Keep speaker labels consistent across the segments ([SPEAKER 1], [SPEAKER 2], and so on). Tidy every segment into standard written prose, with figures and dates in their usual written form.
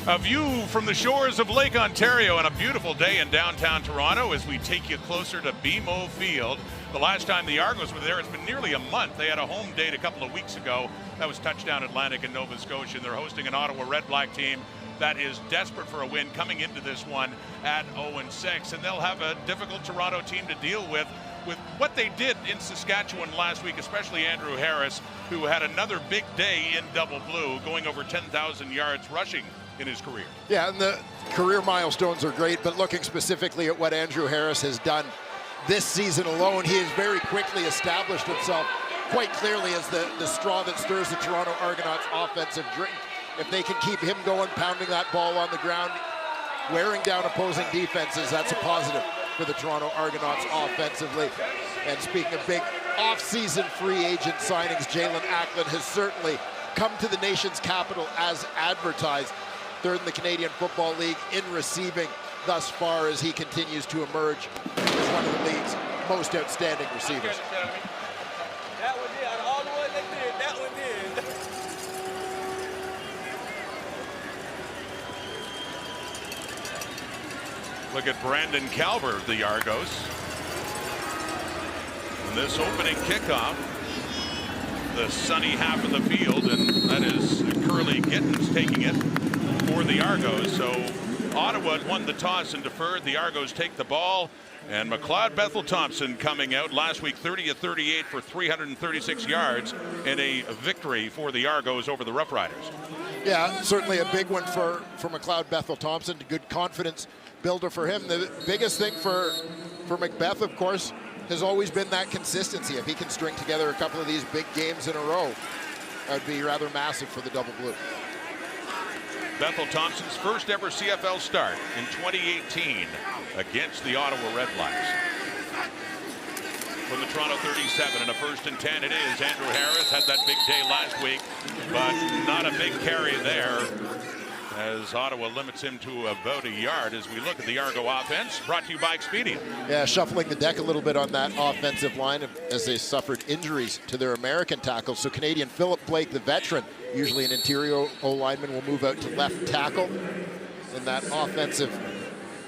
[SPEAKER 1] A view from the shores of Lake Ontario on a beautiful day in downtown Toronto as we take you closer to BMO Field. The last time the Argos were there, it's been nearly a month. They had a home date a couple of weeks ago. That was Touchdown Atlantic in Nova Scotia. They're hosting an Ottawa Red-Black team that is desperate for a win coming into this one at 0-6. And they'll have a difficult Toronto team to deal with what they did in Saskatchewan last week, especially Andrew Harris, who had another big day in double blue, going over 10,000 yards rushing in his career.
[SPEAKER 2] Yeah, and the career milestones are great, but looking specifically at what Andrew Harris has done this season alone, he has very quickly established himself quite clearly as the straw that stirs the Toronto Argonauts offensive drink. If they can keep him going, pounding that ball on the ground, wearing down opposing defenses, that's a positive for the Toronto Argonauts offensively. And speaking of big off-season free agent signings, Jalen Acklin has certainly come to the nation's capital as advertised. Third in the Canadian Football League in receiving thus far as he continues to emerge as one of the league's most outstanding receivers.
[SPEAKER 3] That one did. Out of all the ones they did, that one did.
[SPEAKER 1] Look at Brandon Calvert, the Argos. And this opening kickoff, the sunny half of the field, and that is Curly Gittins taking it for the Argos. So Ottawa won the toss and deferred. The Argos take the ball, and McLeod Bethel Thompson coming out last week, 30 of 38 for 336 yards, and a victory for the Argos over the Rough Riders.
[SPEAKER 2] Yeah, certainly a big one for McLeod Bethel Thompson. Good confidence builder for him. The biggest thing for McBeth, of course, has always been that consistency. If he can string together a couple of these big games in a row, that would be rather massive for the Double Blue.
[SPEAKER 1] Bethel Thompson's first ever CFL start in 2018 against the Ottawa Redblacks. From the Toronto 37 and a 1st and 10 it is. Andrew Harris had that big day last week, but not a big carry there as Ottawa limits him to about a yard as we look at the Argo offense, brought to you by Expedia.
[SPEAKER 2] Yeah, shuffling the deck a little bit on that offensive line as they suffered injuries to their American tackles. So Canadian Philip Blake, the veteran, usually an interior O-lineman, will move out to left tackle. In that offensive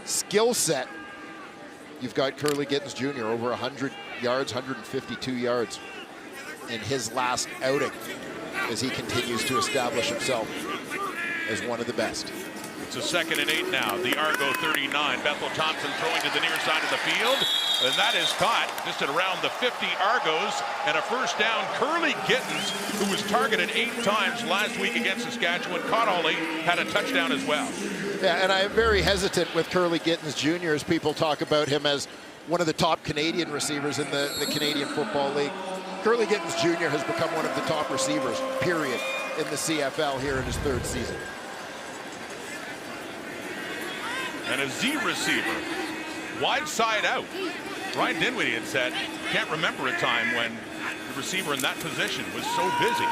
[SPEAKER 2] skill set, you've got Curly Gittins Jr. over 100 yards, 152 yards in his last outing as he continues to establish himself as one of the best.
[SPEAKER 1] It's a 2nd and 8 now. The Argo 39. Bethel Thompson throwing to the near side of the field. And that is caught just at around the 50 Argos. And a first down. Curly Gittins, who was targeted 8 times last week against Saskatchewan, caught all 8, had a touchdown as well.
[SPEAKER 2] Yeah, and I am very hesitant with Curly Gittins Jr. as people talk about him as one of the top Canadian receivers in the Canadian Football League. Curly Gittins Jr. has become one of the top receivers, period, in the CFL here in his 3rd season.
[SPEAKER 1] And a Z receiver, wide side out. Ryan Dinwiddie had said, can't remember a time when the receiver in that position was so busy.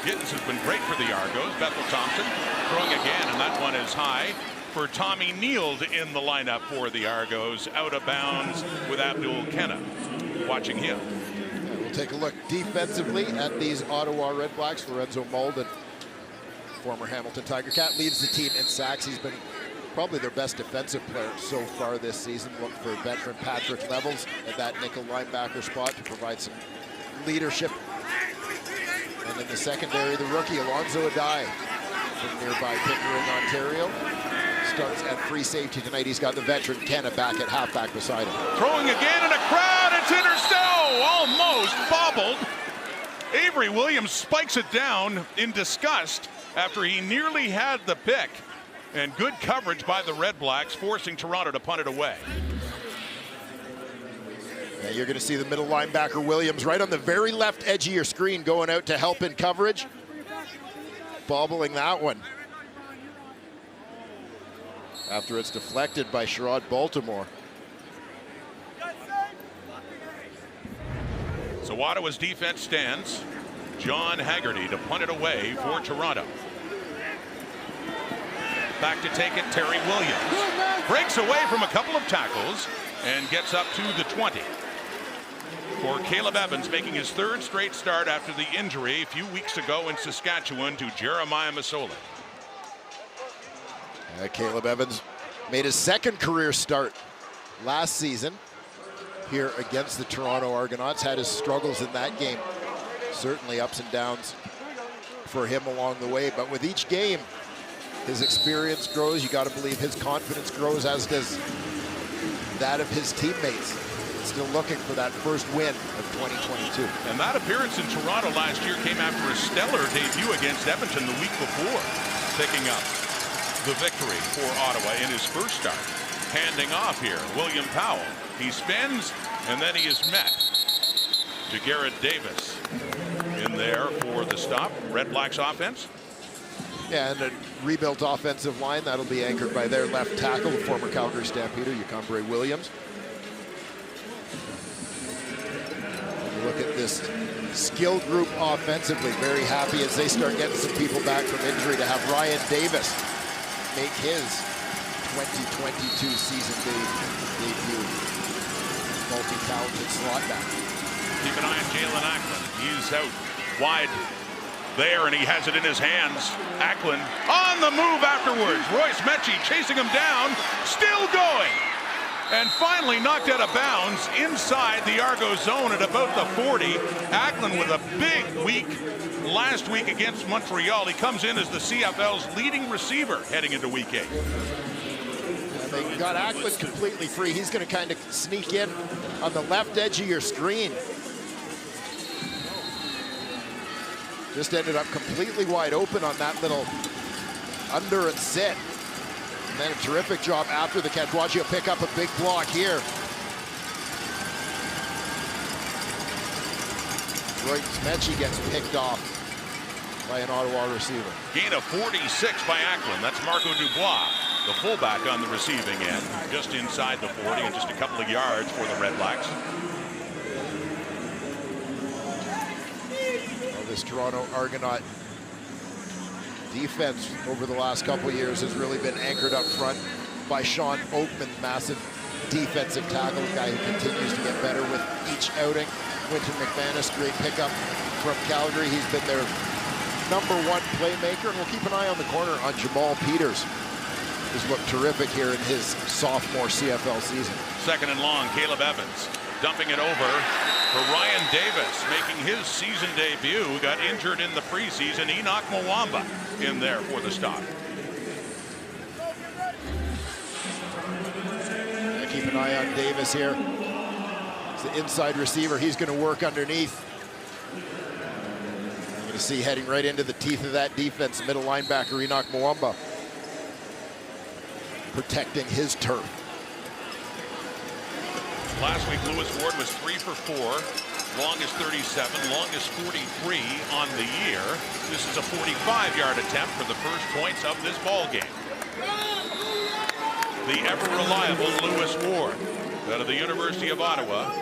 [SPEAKER 1] Gittins has been great for the Argos. Bethel Thompson throwing again, and that one is high for Tommy Neild in the lineup for the Argos. Out of bounds with Abdul Kenna. Watching him.
[SPEAKER 2] Yeah, we'll take a look defensively at these Ottawa Redblacks. Lorenzo Malden, former Hamilton Tiger Cat, leads the team in sacks. He's been probably their best defensive player so far this season. Look for veteran Patrick Levels at that nickel linebacker spot to provide some leadership. And in the secondary, the rookie Alonzo Adai from nearby Pickering, Ontario, starts at free safety tonight. He's got the veteran Kenna back at halfback beside him.
[SPEAKER 1] Throwing again in a crowd, it's intercepted, almost bobbled. Avery Williams spikes it down in disgust after he nearly had the pick. And good coverage by the Redblacks, forcing Toronto to punt it away.
[SPEAKER 2] Yeah, you're going to see the middle linebacker Williams right on the very left edge of your screen going out to help in coverage. Bobbling that one. After it's deflected by Sherrod Baltimore.
[SPEAKER 1] So Ottawa's defense stands. John Haggerty to punt it away for Toronto. Back to take it, Terry Williams. Breaks away from a couple of tackles and gets up to the 20. For Caleb Evans, making his 3rd straight start after the injury a few weeks ago in Saskatchewan to Jeremiah Masoli.
[SPEAKER 2] Caleb Evans made his second career start last season here against the Toronto Argonauts. Had his struggles in that game. Certainly ups and downs for him along the way. But with each game, his experience grows. You got to believe his confidence grows, as does that of his teammates. Still looking for that first win of 2022.
[SPEAKER 1] And that appearance in Toronto last year came after a stellar debut against Edmonton the week before, picking up the victory for Ottawa in his first start. Handing off here, William Powell. He spins, and then he is met to Garrett Davis in there for the stop. Red Blacks offense.
[SPEAKER 2] Yeah, and a rebuilt offensive line that'll be anchored by their left tackle, the former Calgary Stampeder, Yacombre Williams. Look at this skill group offensively. Very happy as they start getting some people back from injury to have Ryan Davis make his 2022 season debut. Multi-talented slot back.
[SPEAKER 1] Keep an eye on Jalen Acklin. He's out wide there, and he has it in his hands. Acklin on the move afterwards. Royce Mechie chasing him down, still going. And finally knocked out of bounds inside the Argo zone at about the 40. Acklin with a big week last week against Montreal. He comes in as the CFL's leading receiver heading into week 8.
[SPEAKER 2] They got Acklin completely free. He's going to kind of sneak in on the left edge of your screen. Just ended up completely wide open on that little under and sit. And then a terrific job after the catch. Watch, he'll pick up a big block here. Royce Mechie gets picked off by an Ottawa receiver.
[SPEAKER 1] Gain of 46 by Acklin. That's Marco Dubois, the fullback on the receiving end, just inside the 40 and just a couple of yards for the Red Blacks.
[SPEAKER 2] Well, this Toronto Argonaut defense over the last couple of years has really been anchored up front by Sean Oakman, massive defensive tackle, a guy who continues to get better with each outing. Quinton McManus, great pickup from Calgary. He's been their #1 playmaker, and we'll keep an eye on the corner on Jamal Peters. He's looked terrific here in his sophomore CFL season.
[SPEAKER 1] Second and long, Caleb Evans dumping it over for Ryan Davis, making his season debut. Got injured in the preseason. Enoch Mwamba in there for the stop.
[SPEAKER 2] Keep an eye on Davis here. He's the inside receiver. He's going to work underneath. You're going to see heading right into the teeth of that defense, middle linebacker Enoch Mwamba, protecting his turf.
[SPEAKER 1] Last week, Lewis Ward was 3 for 4, longest 37, longest 43 on the year. This is a 45-yard attempt for the first points of this ball game. The ever-reliable Lewis Ward out of the University of Ottawa,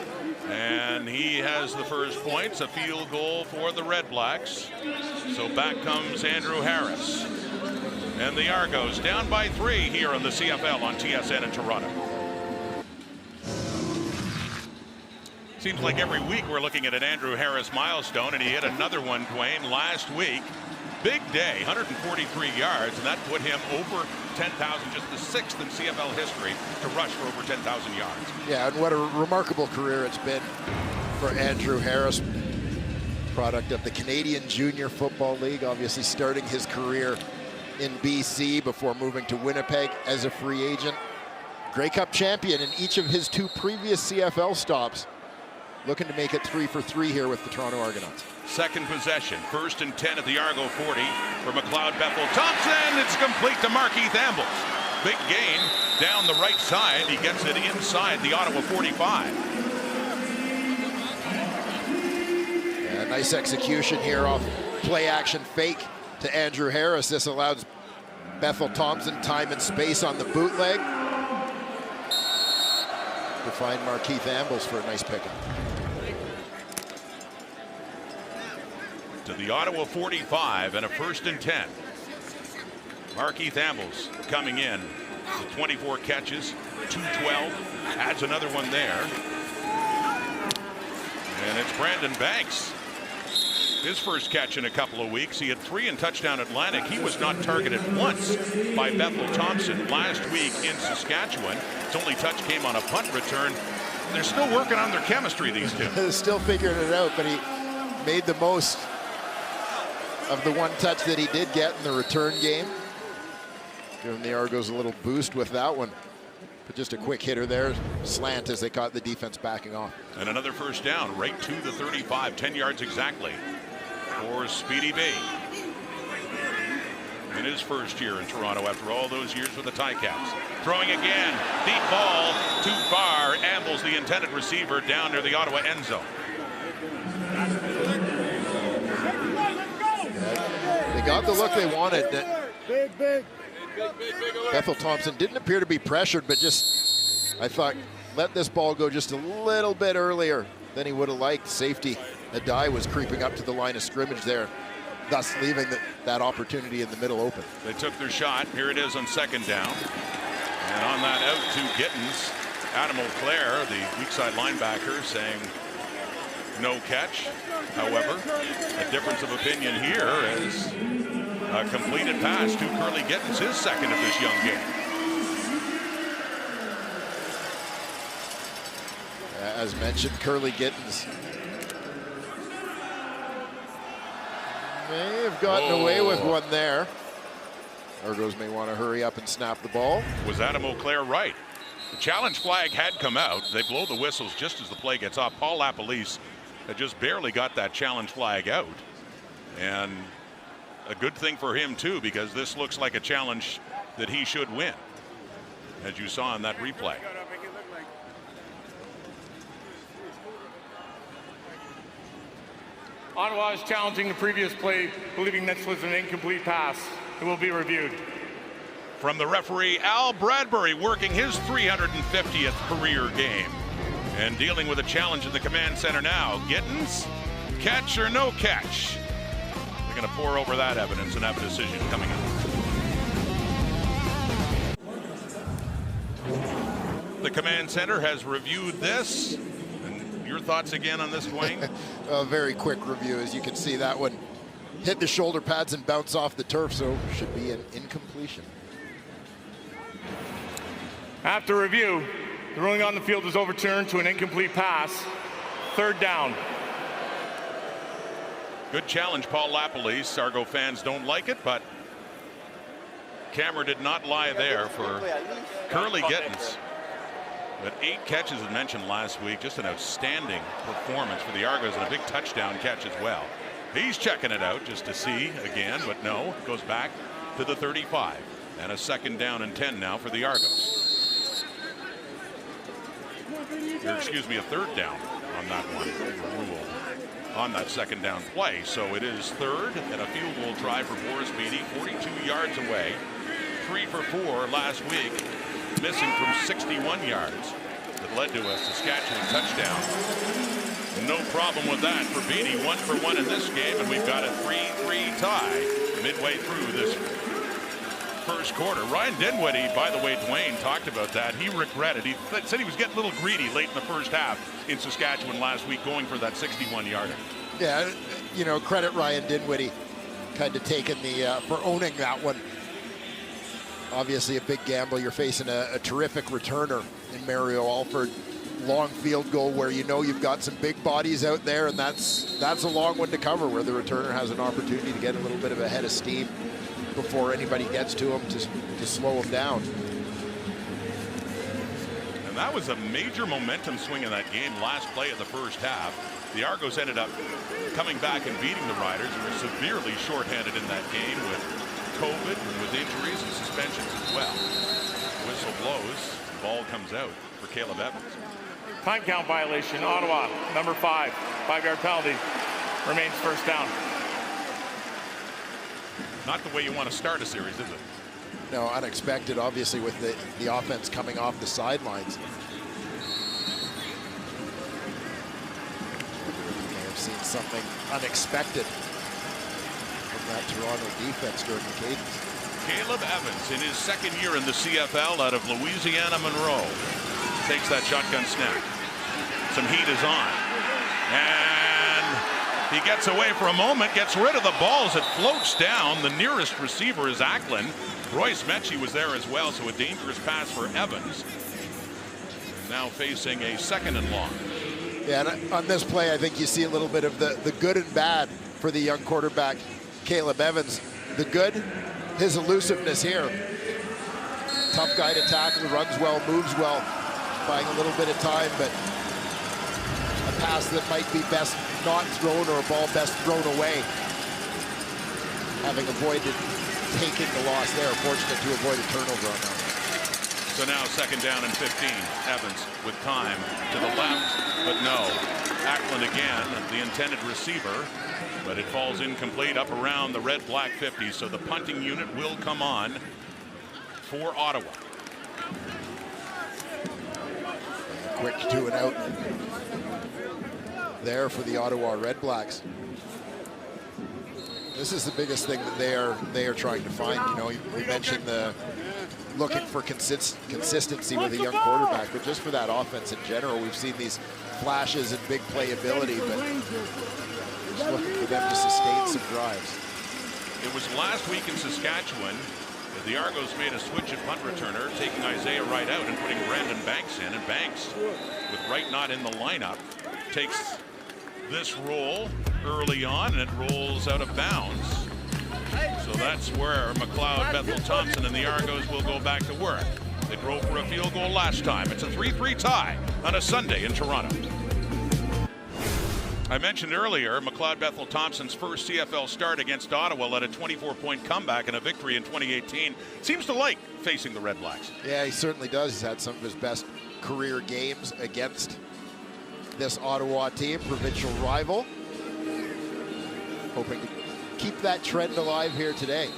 [SPEAKER 1] and he has the first points, a field goal for the Red Blacks. So back comes Andrew Harris. And the Argos down by 3 here on the CFL on TSN in Toronto. Seems like every week we're looking at an Andrew Harris milestone, and he hit another one, Dwayne, last week. Big day, 143 yards, and that put him over 10,000, just the 6th in CFL history to rush for over 10,000 yards.
[SPEAKER 2] Yeah, and what a remarkable career it's been for Andrew Harris, product of the Canadian Junior Football League, obviously starting his career in BC before moving to Winnipeg as a free agent. Grey Cup champion in each of his 2 previous CFL stops. Looking to make it 3 for 3 here with the Toronto Argonauts.
[SPEAKER 1] Second possession, 1st and 10 at the Argo 40 for McLeod Bethel Thompson. It's complete to Markeith Ambles. Big gain down the right side. He gets it inside the Ottawa 45.
[SPEAKER 2] Yeah, nice execution here off play action fake to Andrew Harris. This allows Bethel Thompson time and space on the bootleg to find Markeith Ambles for a nice pickup.
[SPEAKER 1] To the Ottawa 45 and a 1st and 10. Markeith Ambles coming in with 24 catches, 212, adds another one there. And it's Brandon Banks his first catch in a couple of weeks. He had 3 in touchdown Atlantic. He was not targeted once by Bethel Thompson last week in Saskatchewan. His only touch came on a punt return. They're still working on their chemistry, these two.
[SPEAKER 2] Still figuring it out, but he made the most of the one touch that he did get in the return game. Giving the Argos a little boost with that one. But just a quick hitter there, slant as they caught the defense backing off.
[SPEAKER 1] And another first down, right to the 35, 10 yards exactly for Speedy B. In his first year in Toronto after all those years with the Ticats. Throwing again, deep ball, too far, ambles the intended receiver down near the Ottawa end zone.
[SPEAKER 2] They got the look they wanted.
[SPEAKER 3] Big.
[SPEAKER 2] Bethel Thompson didn't appear to be pressured, but just, I thought, let this ball go just a little bit earlier than he would have liked. Safety Adai was creeping up to the line of scrimmage there, thus leaving that opportunity in the middle open.
[SPEAKER 1] They took their shot. Here it is on second down. And on that out to Gittins, Adam O'Clair, the weak side linebacker, saying no catch. However, a difference of opinion here is a completed pass to Curly Gittins, his second of this young game.
[SPEAKER 2] As mentioned, Curly Gittins may have gotten away with one there. Argos may want to hurry up and snap the ball.
[SPEAKER 1] Was Adam O'Clair right? The challenge flag had come out. They blow the whistles just as the play gets off. Paul Lapalisse had just barely got that challenge flag out. And a good thing for him, too, because this looks like a challenge that he should win, as you saw in that replay.
[SPEAKER 4] Ottawa is challenging the previous play, believing this was an incomplete pass. It will be reviewed.
[SPEAKER 1] From the referee, Al Bradbury, working his 350th career game and dealing with a challenge in the command center now. Gittins, catch or no catch? They're going to pour over that evidence and have a decision coming up. The command center has reviewed this. And your thoughts again on this, Dwayne?
[SPEAKER 2] A very quick review. As you can see, that one hit the shoulder pads and bounce off the turf, so should be an incompletion.
[SPEAKER 4] After review, the ruling on the field is overturned to an incomplete pass. Third down.
[SPEAKER 1] Good challenge, Paul Lapalisse. Argo fans don't like it, but camera did not lie there for Curly Gittins. But 8 catches, as mentioned last week, just an outstanding performance for the Argos and a big touchdown catch as well. He's checking it out just to see again, but no, goes back to the 35. And a second down and 10 now for the Argos. Or excuse me, a third down on that one. Ruled on that second down play. So it is third and a field goal try for Boris Beatty, 42 yards away. 3 for 4 last week, missing from 61 yards. That led to a Saskatchewan touchdown. No problem with that for Beatty. 1 for 1 in this game, and we've got a 3-3 tie midway through this first quarter. Ryan Dinwiddie, by the way, Dwayne talked about that. He regretted. He said he was getting a little greedy late in the first half in Saskatchewan last week, going for that 61-yarder.
[SPEAKER 2] Yeah, you know, credit Ryan Dinwiddie kind of taking the for owning that one. Obviously a big gamble. You're facing a terrific returner in Mario Alford. Long field goal where you know you've got some big bodies out there, and that's a long one to cover, where the returner has an opportunity to get a little bit of a head of steam before anybody gets to him to slow him down.
[SPEAKER 1] And that was a major momentum swing in that game. Last play of the first half, the Argos ended up coming back and beating the Riders, who were severely shorthanded in that game with COVID and with injuries and suspensions as well. Whistle blows, the ball comes out for Caleb Evans.
[SPEAKER 4] Time count violation, Ottawa, number 5. 5-yard penalty, remains first down.
[SPEAKER 1] Not the way you want to start a series, is it?
[SPEAKER 2] No, unexpected, obviously, with the offense coming off the sidelines. May have seen something unexpected from that Toronto defense during the cadence.
[SPEAKER 1] Caleb Evans, in his second year in the CFL out of Louisiana Monroe, takes that shotgun snap. Some heat is on. And He gets away for a moment, gets rid of the ball as it floats down. The nearest receiver is Ackland. Royce Mechie was there as well, so a dangerous pass for Evans. Now facing a 2nd and long.
[SPEAKER 2] Yeah, and on this play, I think you see a little bit of the good and bad for the young quarterback, Caleb Evans. The good, his elusiveness here. Tough guy to tackle, runs well, moves well, buying a little bit of time, but a pass that might be best not thrown or a ball best thrown away. Having avoided taking the loss there, fortunate to avoid a turnover on that one.
[SPEAKER 1] So now 2nd down and 15. Evans with time to the left, but no. Ackland again, the intended receiver, but it falls incomplete up around the red black 50. So the punting unit will come on for Ottawa.
[SPEAKER 2] Quick 2 and out there for the Ottawa REDBLACKS. This is the biggest thing that they are trying to find. You know, we mentioned the looking for consistency with a young quarterback, but just for that offense in general, we've seen these flashes and big playability, but just looking for them to sustain some drives.
[SPEAKER 1] It was last week in Saskatchewan that the Argos made a switch at punt returner, taking Isaiah Wright out and putting Brandon Banks in, and Banks, with Wright not in the lineup, takes this roll early on, and it rolls out of bounds. So that's where McLeod, Bethel Thompson, and the Argos will go back to work. They drove for a field goal last time. It's a 3-3 tie on a Sunday in Toronto. I mentioned earlier McLeod Bethel Thompson's first CFL start against Ottawa led a 24-point comeback and a victory in 2018. Seems to like facing the REDBLACKS.
[SPEAKER 2] Yeah, he certainly does. He's had some of his best career games against this Ottawa team, provincial rival. Hoping to keep that trend alive here today.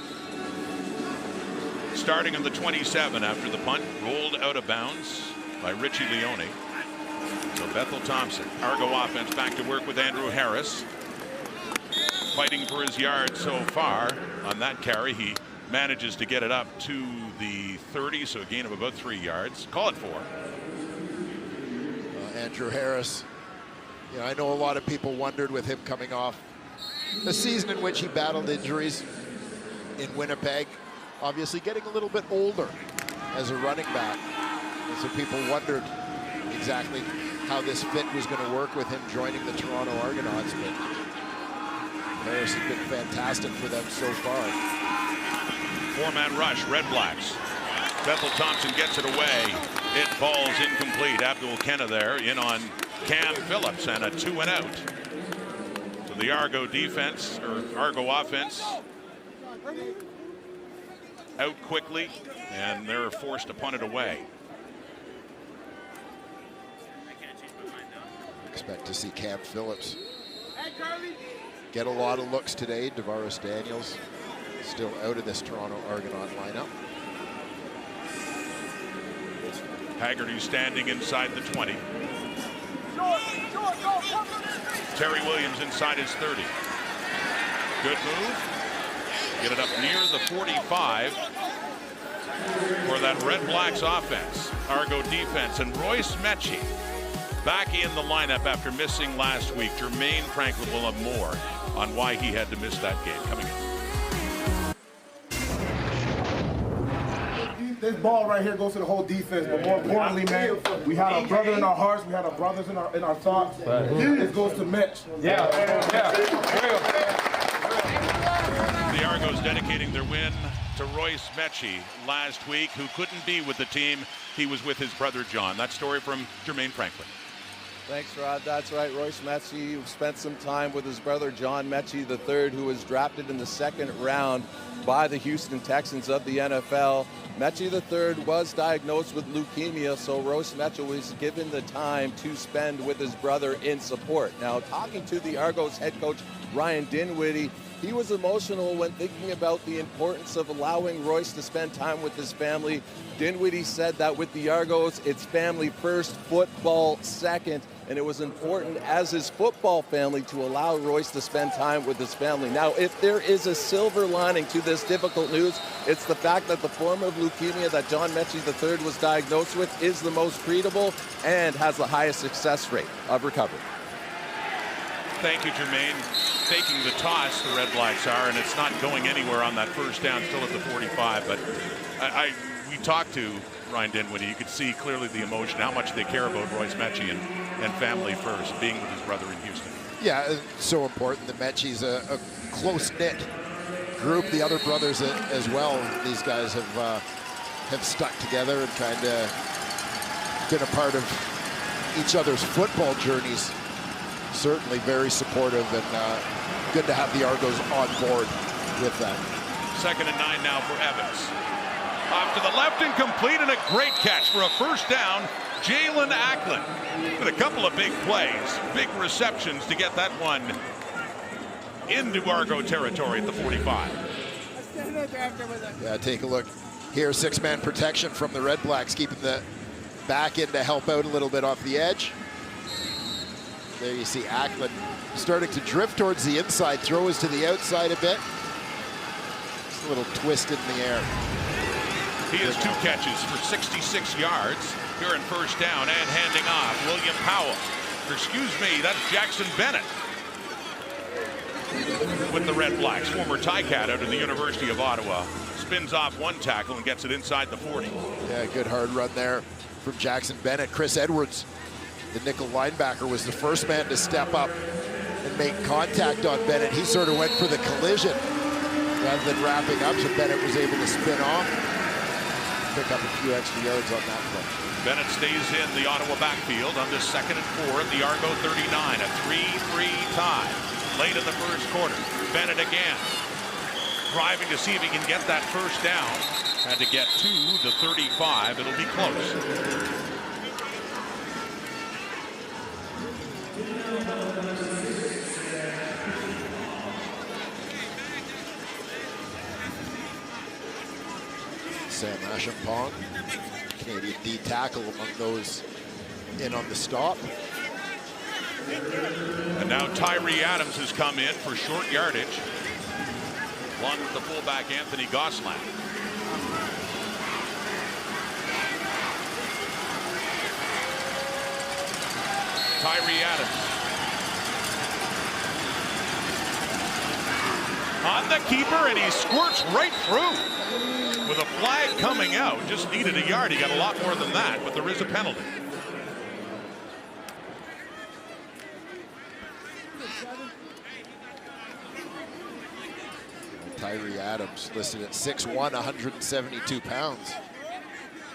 [SPEAKER 1] Starting on the 27 after the punt, rolled out of bounds by Richie Leone. So Bethel Thompson, Argo offense back to work with Andrew Harris. Fighting for his yard so far on that carry. He manages to get it up to the 30, so a gain of about 3 yards. Call it 4.
[SPEAKER 2] Andrew Harris, you know, I know a lot of people wondered with him coming off a season in which he battled injuries in Winnipeg, obviously getting a little bit older as a running back. And so people wondered exactly how this fit was going to work with him joining the Toronto Argonauts, but Harris has been fantastic for them so far.
[SPEAKER 1] 4-man rush, REDBLACKS. Bethel Thompson gets it away. It falls incomplete. Abdul Kenna there in on Cam Phillips, and a 2 and out. So the Argo defense, or Argo offense, out quickly, and they're forced to punt it away.
[SPEAKER 2] Expect to see Cam Phillips get a lot of looks today. Davaris Daniels still out of this Toronto Argonaut lineup.
[SPEAKER 1] Haggerty standing inside the 20. Terry Williams inside his 30. Good move. Get it up near the 45 for that REDBLACKS offense. Argo defense, and Royce Mechie back in the lineup after missing last week. Jermaine Franklin will have more on why he had to miss that game coming in.
[SPEAKER 5] This ball right here goes to the whole defense, but more importantly, man, we had our brother in our hearts, we had our brothers in our thoughts. This goes to Mitch.
[SPEAKER 1] The Argos dedicating their win to Royce Mechie last week, who couldn't be with the team. He was with his brother John. That story from Jermaine Franklin.
[SPEAKER 6] Thanks, Rod. That's right. Royce Mechie spent some time with his brother John Mechie III, who was drafted in the 2nd round by the Houston Texans of the NFL. Mechie III was diagnosed with leukemia, so Royce Mechie was given the time to spend with his brother in support. Now, talking to the Argos head coach Ryan Dinwiddie, he was emotional when thinking about the importance of allowing Royce to spend time with his family. Dinwiddie said that with the Argos, it's family first, football second, and it was important as his football family to allow Royce to spend time with his family. Now, if there is a silver lining to this difficult news, it's the fact that the form of leukemia that John Mechie III was diagnosed with is the most treatable and has the highest success rate of recovery.
[SPEAKER 1] Thank you, Jermaine. Taking the toss, the Red Blacks are, and it's not going anywhere on that first down, still at the 45. But we talked to Ryan Dinwiddie. You could see clearly the emotion, how much they care about Royce Mechie and family first, being with his brother in Houston.
[SPEAKER 2] Yeah, it's so important. The Mechie's a close-knit group. The other brothers as well. These guys have stuck together and kind of been a part of each other's football journeys. Certainly very supportive, and good to have the Argos on board with that.
[SPEAKER 1] 2nd and 9 now for Evans. Off to the left and complete, and a great catch for a first down. Jalen Acklin with a couple of big plays, big receptions to get that one into Argo territory at the 45.
[SPEAKER 2] Yeah, take a look here. 6-man protection from the Red Blacks, keeping the back end to help out a little bit off the edge. There you see Acklin starting to drift towards the inside. Throw is to the outside a bit. Just a little twist in the air.
[SPEAKER 1] He has 2 catches for 66 yards here in first down, and handing off William Powell. Excuse me, that's Jackson Bennett with the Red Blacks, former Ticat out of the University of Ottawa. Spins off 1 tackle and gets it inside the 40.
[SPEAKER 2] Yeah, good hard run there from Jackson Bennett. Chris Edwards, the nickel linebacker, was the first man to step up and make contact on Bennett. He sort of went for the collision rather than wrapping up, so Bennett was able to spin off, pick up a few extra yards on that play.
[SPEAKER 1] Bennett stays in the Ottawa backfield on this 2nd and 4 at the Argo 39. A 3-3 tie late in the first quarter. Bennett again driving to see if he can get that first down. Had to get to the 35. It'll be close.
[SPEAKER 2] Sam Ashampong, Canadian D tackle, among those in on the stop.
[SPEAKER 1] And now Tyree Adams has come in for short yardage, along with the fullback Anthony Gosselin. Tyree Adams on the keeper, and he squirts right through with a flag coming out. Just needed a yard. He got a lot more than that, but there is a penalty.
[SPEAKER 2] Tyree Adams listed at 6'1", 172 pounds.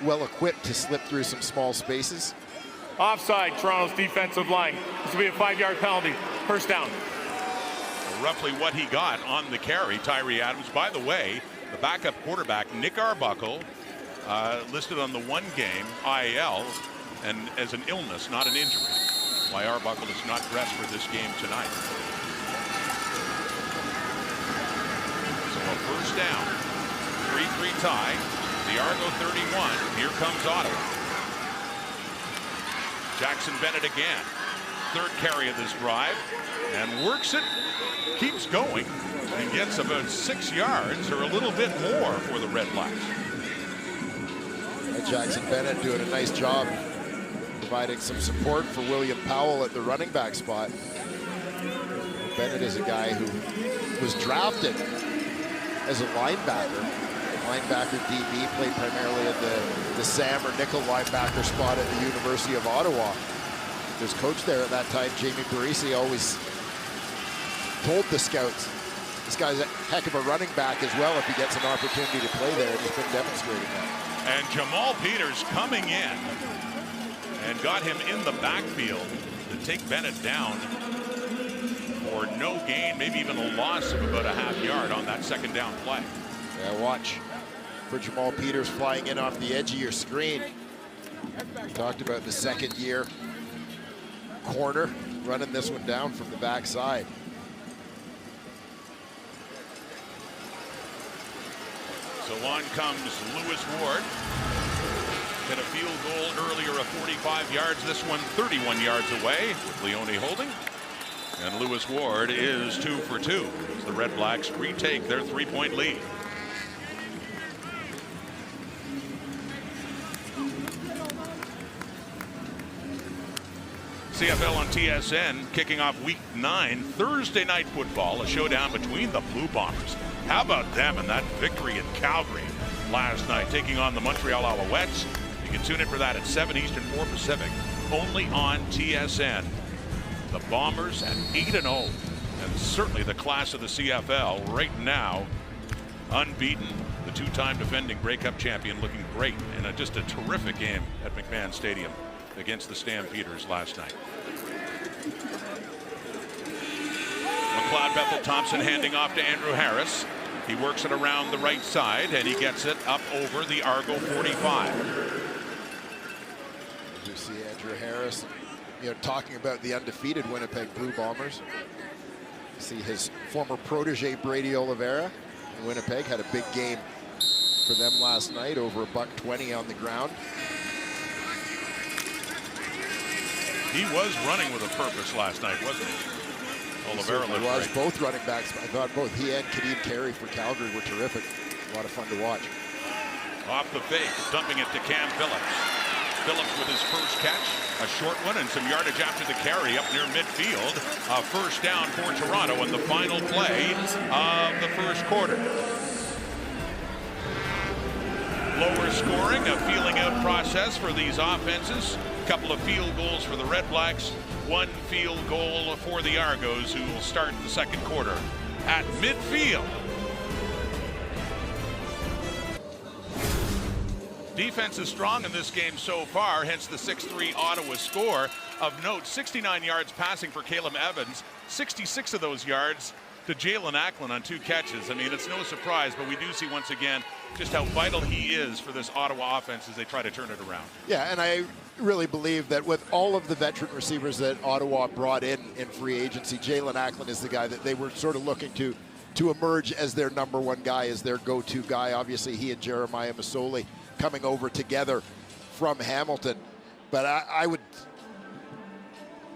[SPEAKER 2] Well equipped to slip through some small spaces.
[SPEAKER 4] Offside, Toronto's defensive line. This will be a 5-yard penalty. First down.
[SPEAKER 1] Roughly what he got on the carry, Tyree Adams. By the way, the backup quarterback, Nick Arbuckle, listed on the 1-game IL and as an illness, not an injury. Why Arbuckle is not dressed for this game tonight. So a first down, 3-3 tie, the Argo 31. Here comes Ottawa. Jackson Bennett again, 3rd carry of this drive, and works it, keeps going, and gets about 6 yards or a little bit more for the Red Blacks.
[SPEAKER 2] Jackson Bennett doing a nice job providing some support for William Powell at the running back spot. Bennett is a guy who was drafted as a linebacker DB, played primarily at the Sam or nickel linebacker spot at the University of Ottawa. His coach there at that time, Jamie Parisi, always told the scouts, this guy's a heck of a running back as well if he gets an opportunity to play there, and he's been demonstrating that.
[SPEAKER 1] And Jamal Peters coming in and got him in the backfield to take Bennett down for no gain, maybe even a loss of about a half yard on that 2nd down play.
[SPEAKER 2] Yeah, watch for Jamal Peters flying in off the edge of your screen. We talked about the 2nd year corner, running this one down from the backside.
[SPEAKER 1] So on comes Lewis Ward. Hit a field goal earlier of 45 yards. This one 31 yards away with Leone holding. And Lewis Ward is 2 for 2 as the Red Blacks retake their 3-point lead. CFL on TSN kicking off week 9, Thursday night football, a showdown between the Blue Bombers. How about them and that victory in Calgary last night, taking on the Montreal Alouettes. You can tune in for that at 7 Eastern, 4 Pacific, only on TSN. The Bombers at 8-0, and certainly the class of the CFL right now, unbeaten. The two-time defending Grey Cup champion looking great in just a terrific game at McMahon Stadium against the Stampeders last night. McLeod Bethel-Thompson handing off to Andrew Harris. He works it around the right side and he gets it up over the Argo 45.
[SPEAKER 2] You see Andrew Harris, talking about the undefeated Winnipeg Blue Bombers. You see his former protege Brady Oliveira in Winnipeg had a big game for them last night, over $120 on the ground.
[SPEAKER 1] He was running with a purpose last night, wasn't he? Oliveira
[SPEAKER 2] was. Both running backs. I thought both he and Kadeem Carey for Calgary were terrific. A lot of fun to watch.
[SPEAKER 1] Off the fake, dumping it to Cam Phillips. Phillips with his first catch, a short one and some yardage after the carry up near midfield. A first down for Toronto in the final play of the first quarter. Lower scoring, a feeling out process for these offenses. Couple of field goals for the Red Blacks, one field goal for the Argos, who will start the second quarter at midfield. Defense is strong in this game so far, hence the 6-3 Ottawa score. Of note, 69 yards passing for Caleb Evans, 66 of those yards to Jalen Acklin on 2 catches. I mean, it's no surprise, but we do see once again just how vital he is for this Ottawa offense as they try to turn it around.
[SPEAKER 2] Yeah, and I really believe that with all of the veteran receivers that Ottawa brought in free agency, Jalen Acklin is the guy that they were sort of looking to emerge as their #1 guy, as their go-to guy. Obviously, he and Jeremiah Masoli coming over together from Hamilton. But I would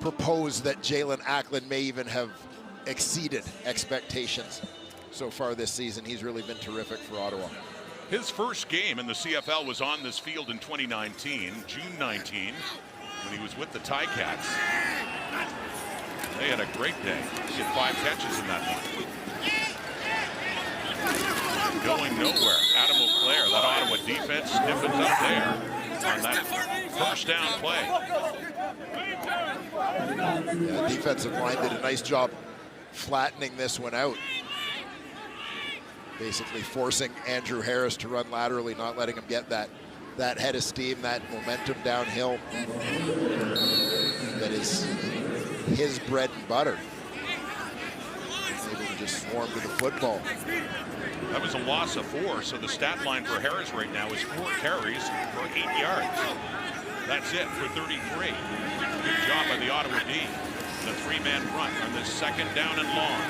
[SPEAKER 2] propose that Jalen Acklin may even have exceeded expectations so far this season. He's really been terrific for Ottawa.
[SPEAKER 1] His first game in the CFL was on this field in 2019, June 19, when he was with the Ticats. They had a great day. He had 5 catches in that one. Going nowhere. Adam O'Clair, that Ottawa defense stiffens up there on that first down play.
[SPEAKER 2] Yeah, defensive line did a nice job flattening this one out. Basically forcing Andrew Harris to run laterally, not letting him get that head of steam, that momentum downhill that is his bread and butter. Able to just swarm to the football.
[SPEAKER 1] That was a loss of 4, so the stat line for Harris right now is 4 carries for 8 yards. That's it for 33. Good job by the Ottawa D. The 3-man front on this second down and long.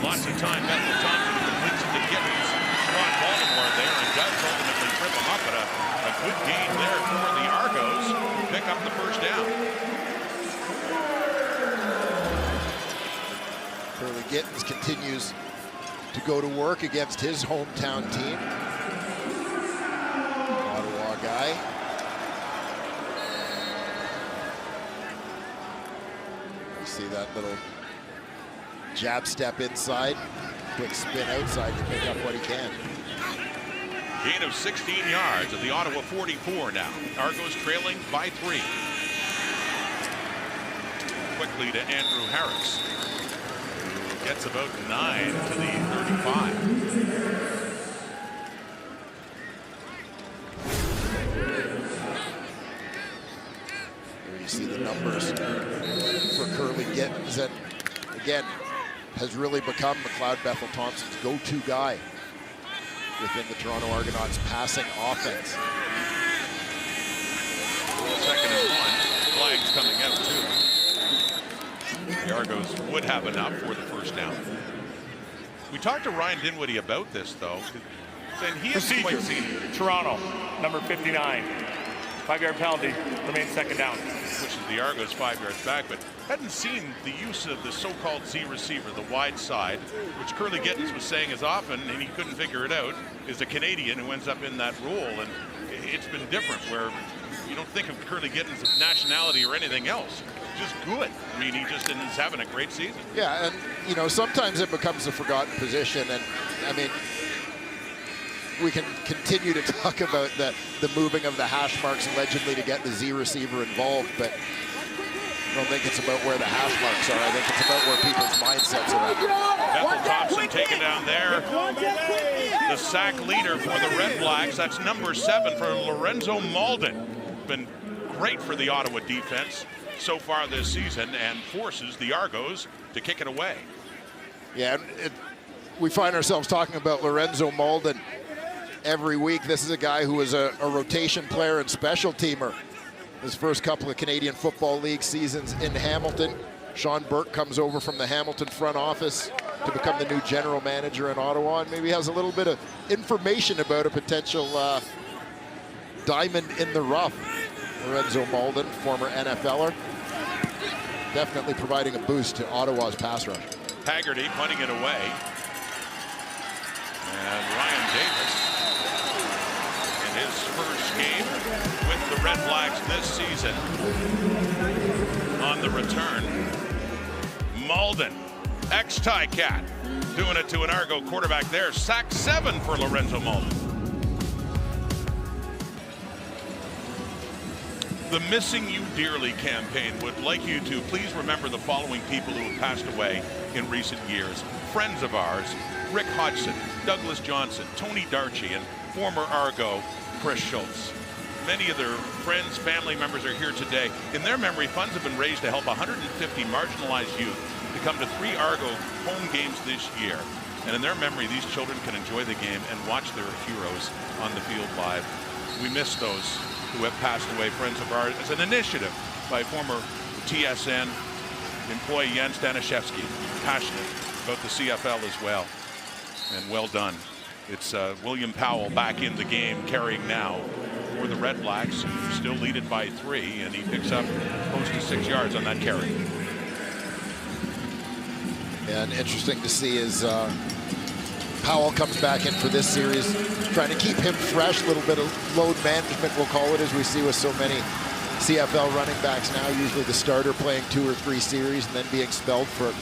[SPEAKER 1] Lots of time, Bethel-Thompson completes it to Gittens. Ron Baltimore there and does ultimately trip him up, but a good gain there for the Argos. Pick up the first down.
[SPEAKER 2] Curly Gittens continues to go to work against his hometown team. Ottawa guy. You see that little jab step inside, quick spin outside to pick up what he can.
[SPEAKER 1] Gain of 16 yards at the Ottawa 44 now. Argos trailing by 3. Quickly to Andrew Harris. Gets about 9 to the 35.
[SPEAKER 2] Here you see the numbers for Curly Gittens, and again, has really become McLeod Bethel-Thompson's go-to guy within the Toronto Argonauts passing offense.
[SPEAKER 1] 2nd and 1. Flags coming out too. The Argos would have enough for the first down. We talked to Ryan Dinwiddie about this though, and he is quite senior.
[SPEAKER 4] Toronto, number 59. 5-yard penalty, remains second down.
[SPEAKER 1] Which is the Argos 5 yards back, but hadn't seen the use of the so-called Z receiver, the wide side, which Curly Gittens was saying is often, and he couldn't figure it out, is a Canadian who ends up in that role. And it's been different where You don't think of Curly Gittens' nationality or anything else. Just good. I mean, he just is having a great season.
[SPEAKER 2] Yeah, and you know, sometimes it becomes a forgotten position, and I mean, we can continue to talk about the moving of the hash marks allegedly to get the Z receiver involved, but I don't think it's about where the hash marks are. I think it's about where people's mindsets are at.
[SPEAKER 1] Bethel Thompson taken down there. The sack leader for the Red Blacks. That's number 7 for Lorenzo Malden. Been great for the Ottawa defense so far this season and forces the Argos to kick it away.
[SPEAKER 2] Yeah, we find ourselves talking about Lorenzo Malden every week. This is a guy who was a rotation player and special teamer his first couple of Canadian Football League seasons in Hamilton. Sean Burke comes over from the Hamilton front office to become the new general manager in Ottawa, and maybe has a little bit of information about a potential diamond in the rough. Lorenzo Malden, former NFLer, definitely providing a boost to Ottawa's pass rush.
[SPEAKER 1] Haggerty punting it away. And Ryan Davis in his first game with the Red Blacks this season on the return. Malden, ex-Ticat, doing it to an Argo quarterback there. Sack 7 for Lorenzo Malden. The Missing You Dearly campaign would like you to please remember the following people who have passed away in recent years. Friends of ours: Rick Hodgson, Douglas Johnson, Tony Darchie, and former Argo Chris Schultz. Many of their friends, family members are here today. In their memory, funds have been raised to help 150 marginalized youth to come to 3 Argo home games this year. And in their memory, these children can enjoy the game and watch their heroes on the field live. We miss those who have passed away, friends of ours, as an initiative by former TSN employee Jan Staniszewski, passionate about the CFL as well. And well done. It's William Powell back in the game, carrying now for the Red Blacks, still lead it by 3, and he picks up close to 6 yards on that carry.
[SPEAKER 2] And interesting to see is Powell comes back in for this series, trying to keep him fresh. A little bit of load management, we'll call it, as we see with so many CFL running backs now. Usually the starter playing 2 or 3 series and then being expelled for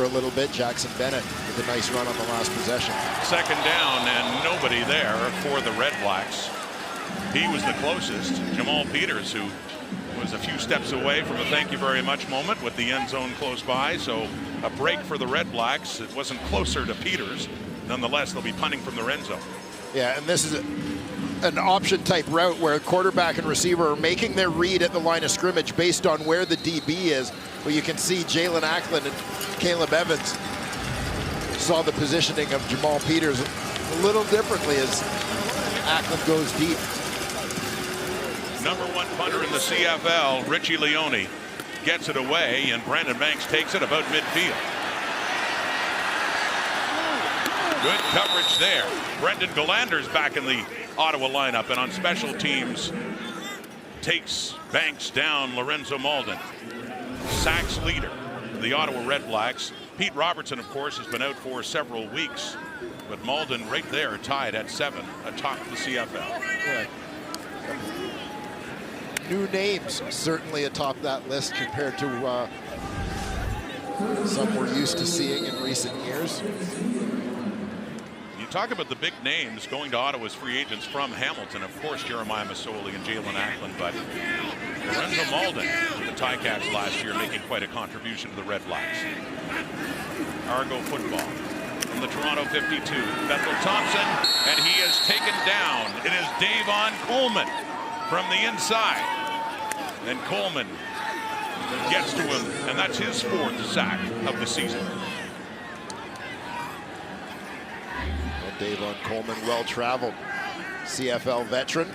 [SPEAKER 2] a little bit. Jackson Bennett with a nice run on the last possession.
[SPEAKER 1] Second down and nobody there for the Red Blacks. He was the closest. Jamal Peters, who was a few steps away from a thank you very much moment with the end zone close by. So a break for the Red Blacks. It wasn't closer to Peters. Nonetheless, they'll be punting from the end zone.
[SPEAKER 2] Yeah, and this is an option type route where quarterback and receiver are making their read at the line of scrimmage based on where the DB is. Well, you can see Jalen Ackland and Caleb Evans saw the positioning of Jamal Peters a little differently as Ackland goes deep.
[SPEAKER 1] Number 1 punter in the CFL, Richie Leone, gets it away, and Brandon Banks takes it about midfield. Good coverage there. Brendan Galander's back in the Ottawa lineup, and on special teams takes Banks down. Lorenzo Malden, sacks leader of the Ottawa Red Blacks. Pete Robertson, of course, has been out for several weeks, but Malden right there tied at 7 atop the CFL.
[SPEAKER 2] Yeah. New names certainly atop that list compared to some we're used to seeing in recent years.
[SPEAKER 1] You talk about the big names going to Ottawa as free agents from Hamilton. Of course, Jeremiah Masoli and Jalen Ackland, but Lorenzo Malden with the Ticats last year making quite a contribution to the Red Blacks. Argo football from the Toronto 52. Bethel Thompson, and he is taken down. It is Davon Coleman from the inside. And Coleman gets to him, and that's his 4th sack of the season.
[SPEAKER 2] Well, Davon Coleman, well-traveled CFL veteran.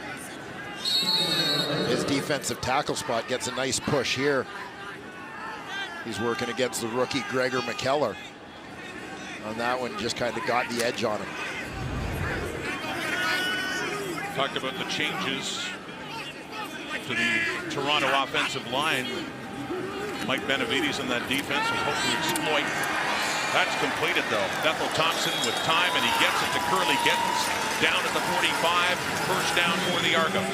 [SPEAKER 2] His defensive tackle spot gets a nice push here. He's working against the rookie Gregor McKellar. On that one, just kind of got the edge on him.
[SPEAKER 1] Talked about the changes to the Toronto offensive line. Mike Benavides in that defense will hope to exploit. That's completed though. Bethel Thompson with time, and he gets it to Curly Gittens down at the 45. First down for the Argos.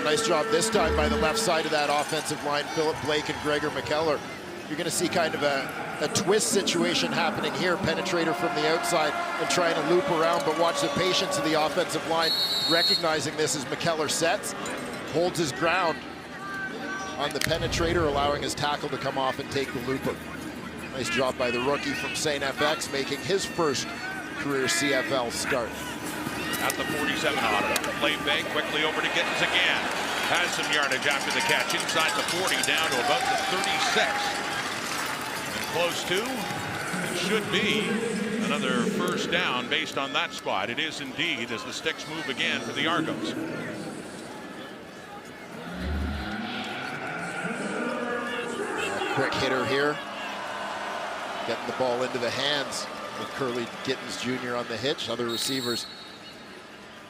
[SPEAKER 2] nice job this time by the left side of that offensive line, Philip Blake and Gregor McKellar. You're going to see kind of a twist situation happening here. Penetrator from the outside and trying to loop around, but watch the patience of the offensive line, recognizing this as McKellar sets, holds his ground on the penetrator, allowing his tackle to come off and take the looper. Nice job by the rookie from St. FX, making his first career CFL start.
[SPEAKER 1] At the 47, Ottawa. Play fake, quickly over to Gittins again. Has some yardage after the catch inside the 40, down to about the 36. And close to, it should be another first down based on that spot. It is indeed, as the sticks move again for the Argos.
[SPEAKER 2] Quick hitter here. Getting the ball into the hands with Curly Gittins Jr. on the hitch. Other receivers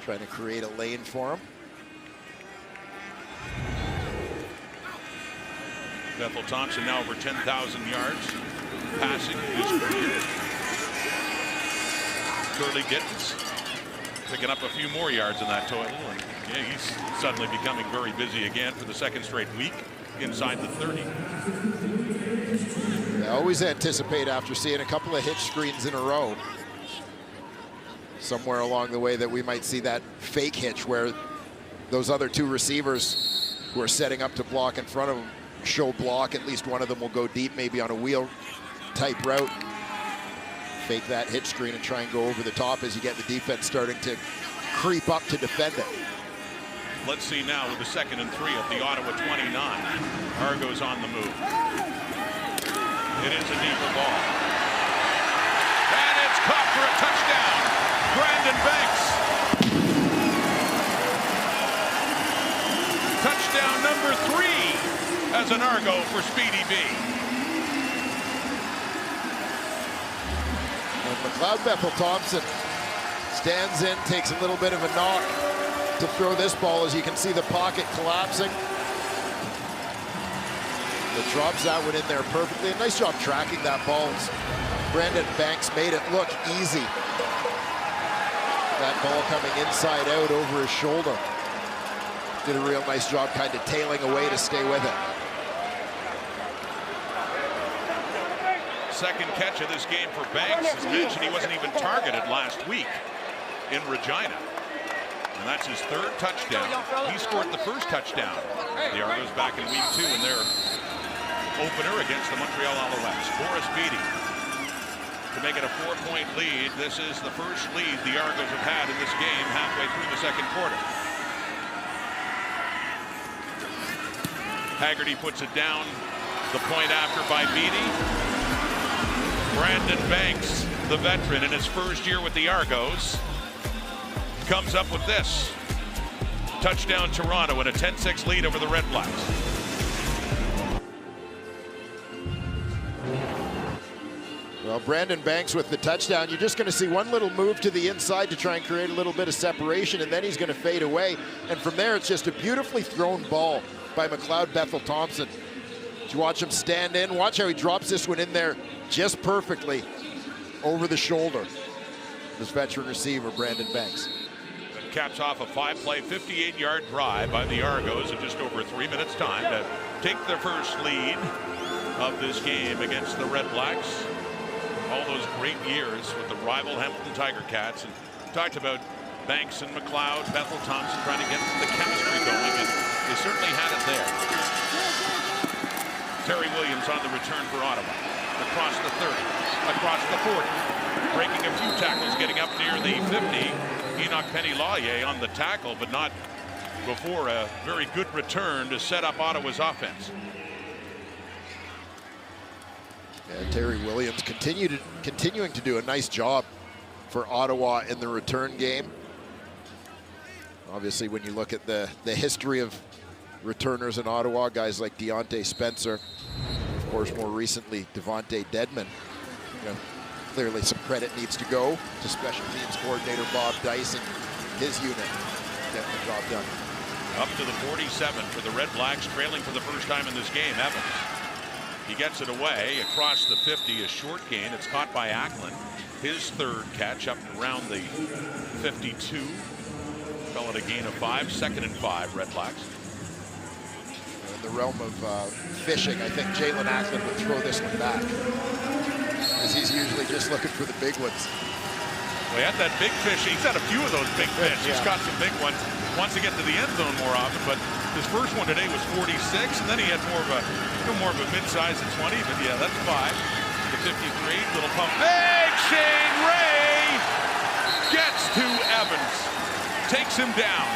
[SPEAKER 2] trying to create a lane for him.
[SPEAKER 1] Bethel Thompson now over 10,000 yards passing his career. Curly Gittins picking up a few more yards in that total. And yeah, he's suddenly becoming very busy again for the second straight week inside the 30.
[SPEAKER 2] I always anticipate, after seeing a couple of hitch screens in a row, somewhere along the way that we might see that fake hitch where those other two receivers who are setting up to block in front of them show block. At least one of them will go deep, maybe on a wheel type route. Fake that hitch screen and try and go over the top as you get the defense starting to creep up to defend it.
[SPEAKER 1] Let's see now with the 2nd and 3 at the Ottawa 29. Argos on the move. It is a deeper ball. And it's caught for a touchdown. Brandon Banks. Touchdown number 3 as an Argo for Speedy B.
[SPEAKER 2] And McLeod Bethel Thompson stands in, takes a little bit of a knock to throw this ball, as you can see the pocket collapsing. It drops that one in there perfectly. A nice job tracking that ball. Brandon Banks made it look easy. That ball coming inside out over his shoulder. Did a real nice job kind of tailing away to stay with it.
[SPEAKER 1] Second catch of this game for Banks. As mentioned, he wasn't even targeted last week in Regina. And that's his 3rd touchdown. He scored the first touchdown. The Argos back in week 2 in their opener against the Montreal Alouettes. Boris Beatty to make it a 4-point lead. This is the first lead the Argos have had in this game halfway through the second quarter. Haggerty puts it down. The point after by Beatty. Brandon Banks, the veteran in his first year with the Argos, comes up with this. Touchdown Toronto and a 10-6 lead over the Red Blacks.
[SPEAKER 2] Well, Brandon Banks with the touchdown. You're just going to see one little move to the inside to try and create a little bit of separation, and then he's going to fade away. And from there, it's just a beautifully thrown ball by McLeod Bethel Thompson. You watch him stand in. Watch how he drops this one in there just perfectly over the shoulder. This veteran receiver, Brandon Banks.
[SPEAKER 1] And caps off a 5-play, 58-yard drive by the Argos in just over 3 minutes' time to take their first lead of this game against the Red Blacks. All those great years with the rival Hamilton Tiger Cats. And talked about Banks and McLeod, Bethel Thompson trying to get the chemistry going, and they certainly had it there. Terry Williams on the return for Ottawa. Across the 30, across the 40. Breaking a few tackles, getting up near the 50. Enoch Penny-Lawyer on the tackle, but not before a very good return to set up Ottawa's offense.
[SPEAKER 2] Yeah, Terry Williams continuing to do a nice job for Ottawa in the return game. Obviously, when you look at the history of returners in Ottawa, guys like Deontay Spencer, of course, more recently, Devontae Dedman. You know, clearly some credit needs to go to special teams coordinator Bob Dice and his unit getting the job done.
[SPEAKER 1] Up to the 47 for the Red Blacks, trailing for the first time in this game, Evans. He gets it away across the 50, a short gain. It's caught by Acklin. His 3rd catch up around the 52. Fell at a gain of 5, 2nd and 5, Red Blacks.
[SPEAKER 2] the realm of fishing, I think Jalen Ackland would throw this one back, because he's usually just looking for the big ones.
[SPEAKER 1] Well, he had that big fish. He's had a few of those big fish. He's caught some big ones. Wants to get to the end zone more often, but his first one today was 46, and then he had more of a mid-size at 20. But yeah, that's 5 to 53. Little pump. Big Shane Ray gets to Evans, takes him down.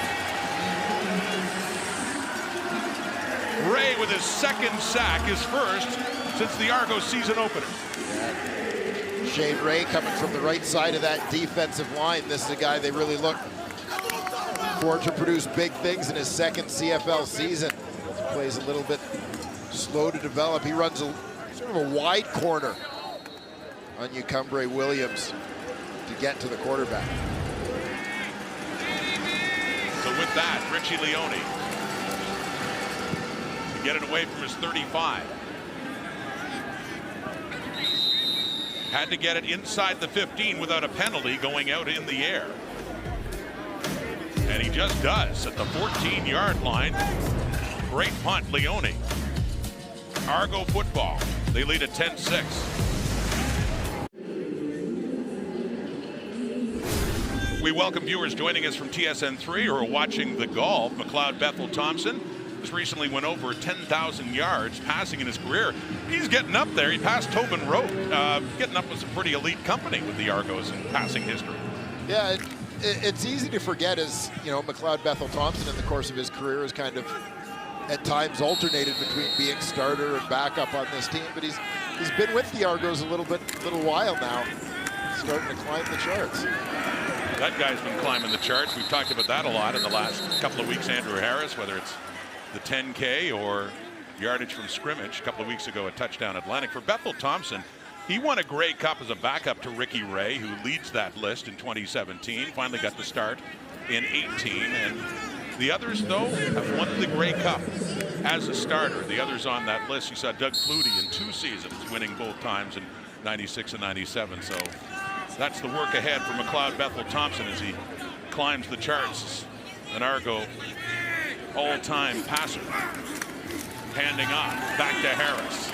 [SPEAKER 1] Ray with his second sack, his first since the Argos season opener.
[SPEAKER 2] Shane Ray coming from the right side of that defensive line. This is a guy they really look for to produce big things in his second CFL season. Plays a little bit slow to develop. He runs a sort of a wide corner on Ucumbre Williams to get to the quarterback.
[SPEAKER 1] So with that, Richie Leone to get it away from his 35. Had to get it inside the 15 without a penalty going out in the air. And he just does at the 14-yard line. Great punt, Leone. Argo football. They lead at 10-6. We welcome viewers joining us from TSN3 who are watching the golf. McLeod Bethel Thompson just recently went over 10,000 yards passing in his career. He's getting up there. He passed Tobin Road, getting up with some pretty elite company with the Argos in passing history.
[SPEAKER 2] Yeah, it's easy to forget, as you know, McLeod Bethel Thompson in the course of his career has kind of at times alternated between being starter and backup on this team, but he's been with the Argos a little while now, starting to climb the charts.
[SPEAKER 1] That guy's been climbing the charts. We've talked about that a lot in the last couple of weeks. Andrew Harris, whether it's the 10K or yardage from scrimmage. A couple of weeks ago, a touchdown Atlantic. For Bethel Thompson, he won a Grey Cup as a backup to Ricky Ray, who leads that list in 2017. Finally got the start in 18. And the others, though, have won the Grey Cup as a starter. The others on that list, you saw Doug Flutie in 2 seasons, winning both times in 96 and 97. So that's the work ahead for McLeod Bethel Thompson as he climbs the charts. An Argo all-time passer. Handing off, back to Harris.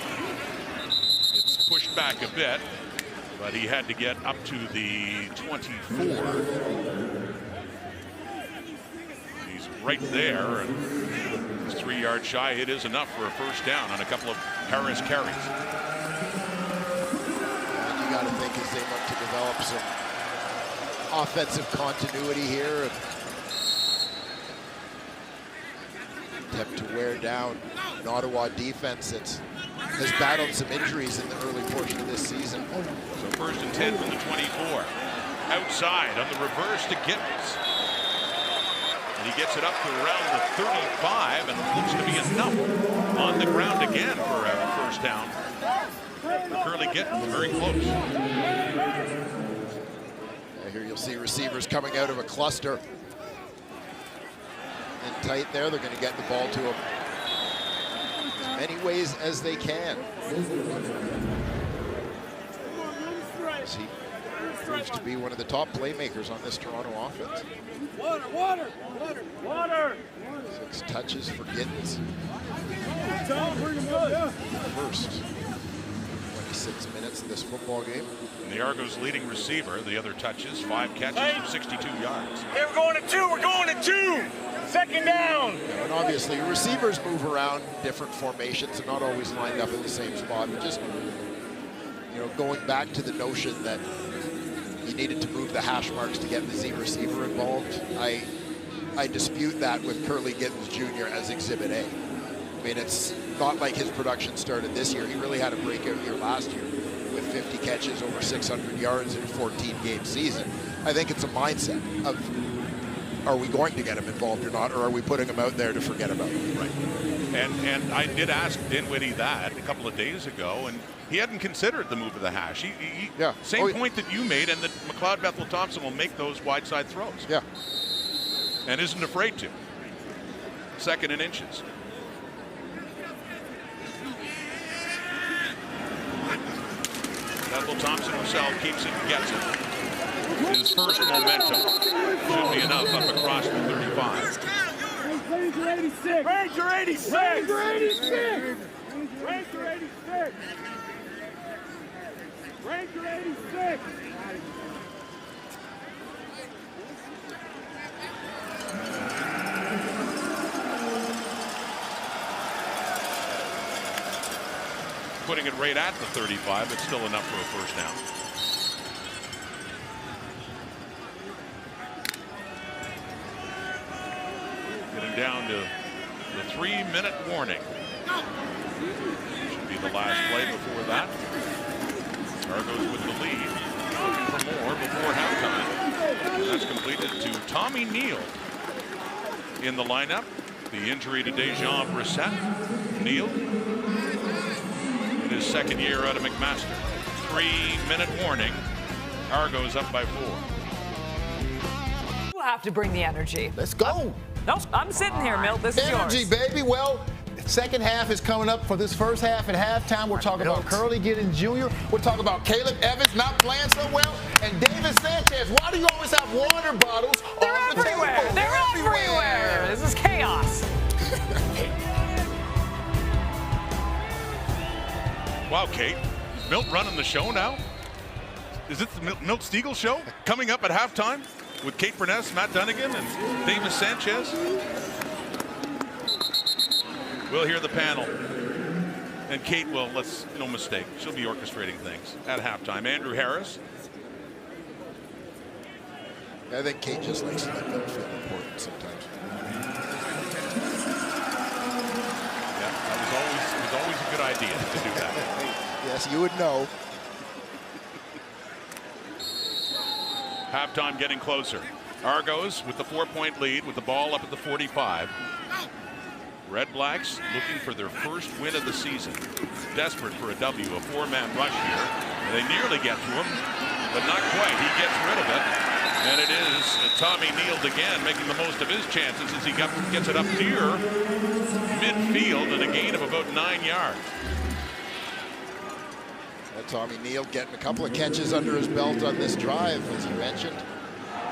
[SPEAKER 1] It's pushed back a bit, but he had to get up to the 24. He's right there, and he's 3 yards shy. It is enough for a first down on a couple of Harris carries.
[SPEAKER 2] And you got to think as they look to develop some offensive continuity here and attempt to wear down an Ottawa defense that has battled some injuries in the early portion of this season.
[SPEAKER 1] So first and 10 from the 24. Outside on the reverse to Gittens. And he gets it up to around the 35, and looks to be enough on the ground again for a first down. For Curly Gittens, very close.
[SPEAKER 2] Here you'll see receivers coming out of a cluster. And tight there, they're going to get the ball to him as many ways as they can. As he proves to be one of the top playmakers on this Toronto offense.
[SPEAKER 3] Water!
[SPEAKER 2] 6 touches for Gittens. First 26 minutes of this football game.
[SPEAKER 1] And the Argos' leading receiver, the other touches, 5 catches from 62 yards.
[SPEAKER 3] Hey, we're going to 2, we're going to 2! Second down!
[SPEAKER 2] And obviously, receivers move around different formations and not always lined up in the same spot. But just, you know, going back to the notion that you needed to move the hash marks to get the Z receiver involved, I dispute that with Curly Gittens Jr. as Exhibit A. I mean, it's not like his production started this year. He really had a breakout year last year with 50 catches, over 600 yards in a 14-game season. I think it's a mindset of, are we going to get him involved or not, or are we putting him out there to forget about him?
[SPEAKER 1] Right. And I did ask Dinwiddie that a couple of days ago, and he hadn't considered the move of the hash. Same point that you made, and that McLeod Bethel Thompson will make those wide side throws.
[SPEAKER 2] Yeah.
[SPEAKER 1] And isn't afraid to. 2nd and inches. Bethel Thompson himself keeps it and gets it. His first momentum should be enough up across the 35.
[SPEAKER 3] Ranger 86. Ranger 86. Ranger 86. Ranger 86. Ranger 86.
[SPEAKER 1] Putting it right at the 35, but still enough for a first down. Getting down to the 3-minute warning. Should be the last play before that. Argos with the lead. Looking for more before halftime. And that's completed to Tommy Neal in the lineup. The injury to Dejan Brissett. Neal in his second year out of McMaster. 3-minute warning. Argos up by 4.
[SPEAKER 7] You have to bring the energy.
[SPEAKER 8] Let's go.
[SPEAKER 7] Nope, I'm sitting here, Milt. This is
[SPEAKER 8] Energy,
[SPEAKER 7] yours.
[SPEAKER 8] baby. Well, second half is coming up for this first half. At halftime, we're talking about Curly getting junior. We're talking about Caleb Evans not playing so well. And David Sanchez. Why do you always have water bottles
[SPEAKER 7] They're
[SPEAKER 8] on the
[SPEAKER 7] everywhere.
[SPEAKER 8] table?
[SPEAKER 7] They're everywhere. This is chaos.
[SPEAKER 1] Wow, Kate. Is Milt running the show now? Is it the Milt Stiegel show? Coming up at halftime with Kate Burness, Matt Dunnigan, and Davis Sanchez. We'll hear the panel. And Kate will, no mistake, she'll be orchestrating things at halftime. Andrew Harris.
[SPEAKER 2] I think Kate just likes to let them feel important sometimes.
[SPEAKER 1] Yeah, that was always a good idea to do that.
[SPEAKER 2] Yes, you would know.
[SPEAKER 1] Halftime getting closer. Argos with the 4-point lead with the ball up at the 45. Red Blacks looking for their first win of the season. Desperate for a W, a 4-man rush here. They nearly get to him, but not quite. He gets rid of it. And it is Tommy Neal again making the most of his chances as he gets it up near midfield and a gain of about 9 yards.
[SPEAKER 2] Tommy Neal getting a couple of catches under his belt on this drive, as you mentioned.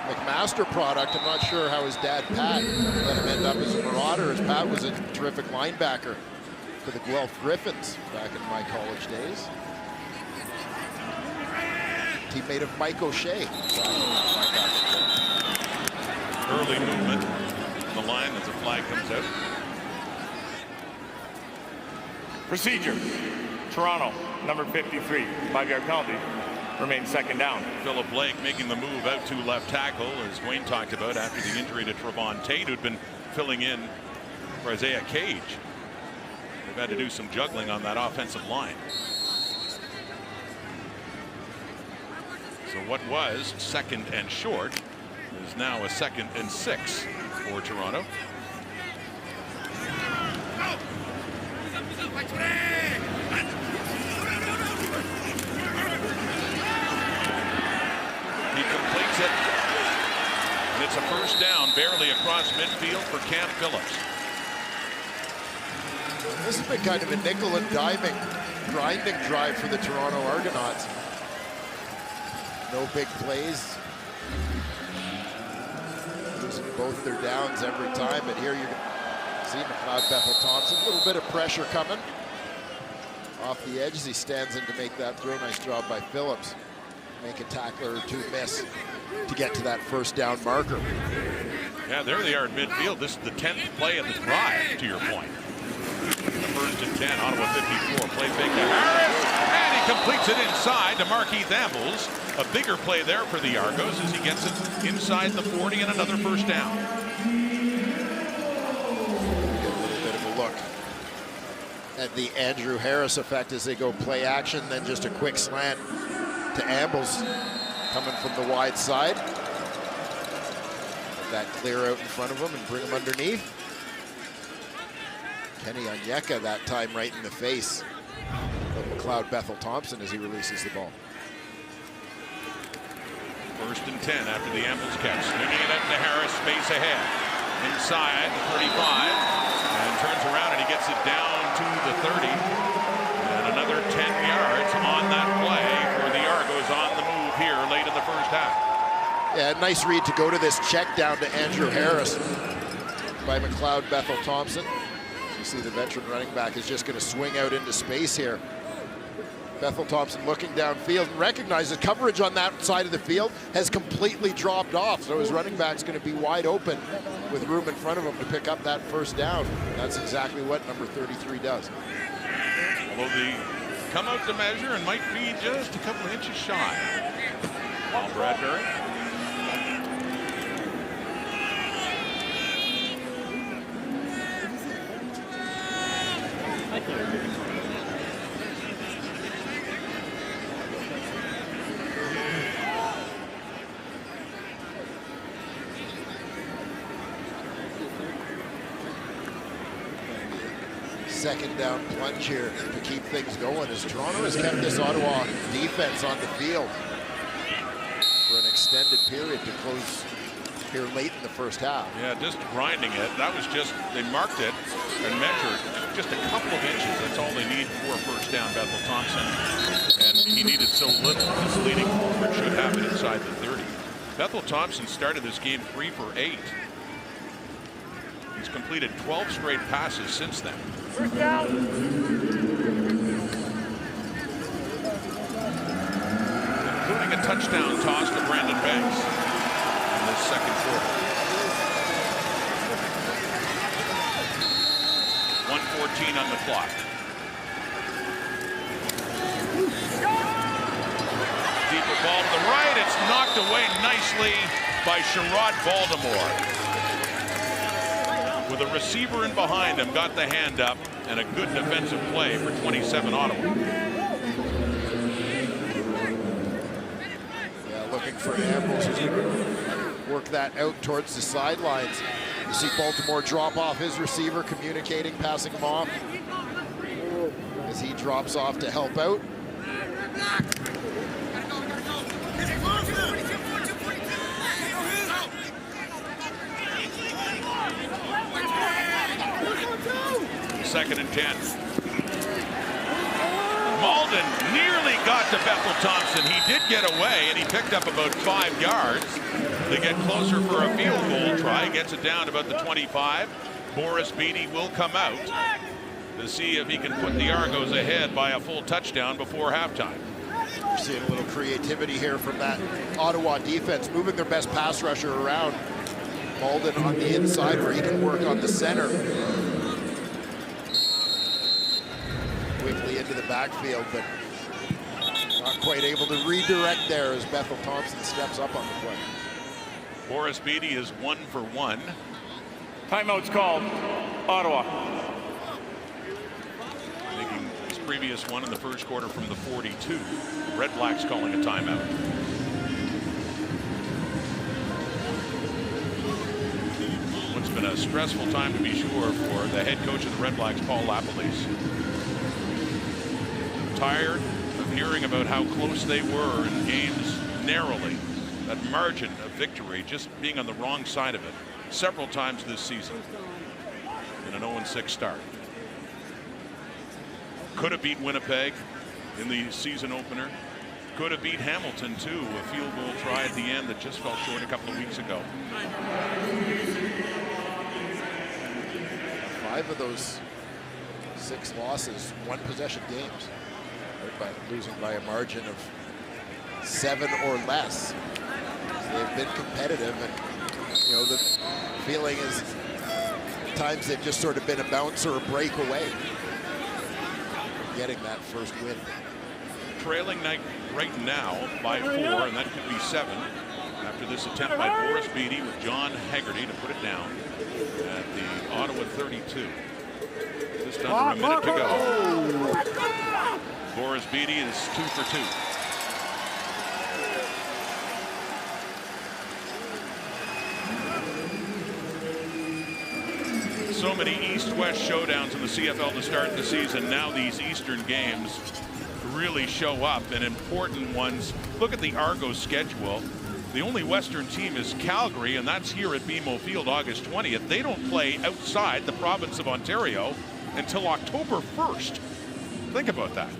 [SPEAKER 2] McMaster product. I'm not sure how his dad, Pat, let him end up as a Marauder, as Pat was a terrific linebacker for the Guelph Griffins back in my college days. Teammate of Mike O'Shea.
[SPEAKER 1] Early movement on the line as the flag comes out.
[SPEAKER 4] Procedure. Toronto, number 53, 5-yard penalty. Remains second down.
[SPEAKER 1] Philip Blake making the move out to left tackle, as Wayne talked about after the injury to Trevon Tate, who'd been filling in for Isaiah Cage. They've had to do some juggling on that offensive line. So what was second and short is now a 2nd and 6 for Toronto. He completes it, and it's a first down, barely across midfield for Cam Phillips.
[SPEAKER 2] This has been kind of a nickel and diming, grinding drive for the Toronto Argonauts. No big plays. Losing both their downs every time, but here you see McLeod Bethel Thompson. A little bit of pressure coming off the edge as he stands in to make that throw. Nice job by Phillips. Make a tackler or two miss to get to that first down marker.
[SPEAKER 1] Yeah, there they are at midfield. This is the 10th play of the drive, to your point. The 1st and 10, Ottawa 54. Play fake to Harris, and he completes it inside to Markeith Ambles. A bigger play there for the Argos as he gets it inside the 40 and another first down.
[SPEAKER 2] Get a little bit of a look at the Andrew Harris effect as they go play action, then just a quick slant to Ambles coming from the wide side. Let that clear out in front of him and bring him underneath. Kenny Onyeka that time right in the face of McLeod Bethel Thompson as he releases the ball.
[SPEAKER 1] 1st and 10 after the Ambles catch. Swinging it up to Harris, space ahead. Inside the 35, and turns around and he gets it down to the 30. And another 10 yards on that play for the Argos on the move here late in the first half.
[SPEAKER 2] Yeah, nice read to go to this check down to Andrew Harris. by McLeod. Bethel Thompson. You see the veteran running back is just going to swing out into space here. Bethel Thompson looking downfield and recognizes coverage on that side of the field has completely dropped off. So his running back's going to be wide open with room in front of him to pick up that first down. That's exactly what number 33 does.
[SPEAKER 1] Although they come out to measure and might be just a couple of inches shy. Paul Bradbury.
[SPEAKER 2] Second down plunge here to keep things going as Toronto has kept this Ottawa defense on the field for an extended period to close here late in the first half.
[SPEAKER 1] Yeah, just grinding it. That was just, they marked it and measured just a couple of inches. That's all they need for a first down, Bethel Thompson. And he needed so little. His leading forward should have it inside the 30. Bethel Thompson started this game 3 for 8. He's completed 12 straight passes since then.
[SPEAKER 3] First down.
[SPEAKER 1] Including a touchdown toss to Brandon Banks in the second quarter. 1:14 on the clock. Deeper ball to the right. It's knocked away nicely by Sherrod Baltimore. With a receiver in behind him, got the hand up, and a good defensive play for 27 Ottawa.
[SPEAKER 2] Yeah, looking for Ambrose as we work that out towards the sidelines. You see Baltimore drop off his receiver, communicating, passing him off as he drops off to help out.
[SPEAKER 1] Second and 10. Malden nearly got to Bethel Thompson. He did get away, and he picked up about 5 yards. They get closer for a field goal try. Gets it down to about the 25. Boris Beatty will come out to see if he can put the Argos ahead by a full touchdown before halftime.
[SPEAKER 2] We're seeing a little creativity here from that Ottawa defense, moving their best pass rusher around. Malden on the inside where he can work on the center. Quickly into the backfield, but not quite able to redirect there as Bethel Thompson steps up on the play.
[SPEAKER 1] Boris Beatty is 1 for 1.
[SPEAKER 4] Timeout's called. Ottawa.
[SPEAKER 1] Making his previous one in the first quarter from the 42. Red Blacks calling a timeout. What's been a stressful time to be sure for the head coach of the Red Blacks, Paul Lapalisse. Tired of hearing about how close they were in games narrowly. That margin of victory just being on the wrong side of it several times this season in an 0-6 start. Could have beat Winnipeg in the season opener. Could have beat Hamilton too. A field goal try at the end that just fell short a couple of weeks ago.
[SPEAKER 2] 5 of those 6 losses, 1 possession games. By losing by a margin of 7 or less. They've been competitive, and you know the feeling is at times they've just sort of been a bounce or a break away from getting that first win.
[SPEAKER 1] Trailing right now by 4, and that could be 7 after this attempt by Boris Beatty with John Haggerty to put it down at the Ottawa 32. Just under a minute to go. Boris Beatty is 2 for 2. So many East-West showdowns in the CFL to start the season. Now these Eastern games really show up, and important ones. Look at the Argos schedule. The only Western team is Calgary, and that's here at BMO Field August 20th. They don't play outside the province of Ontario until October 1st. Think about that.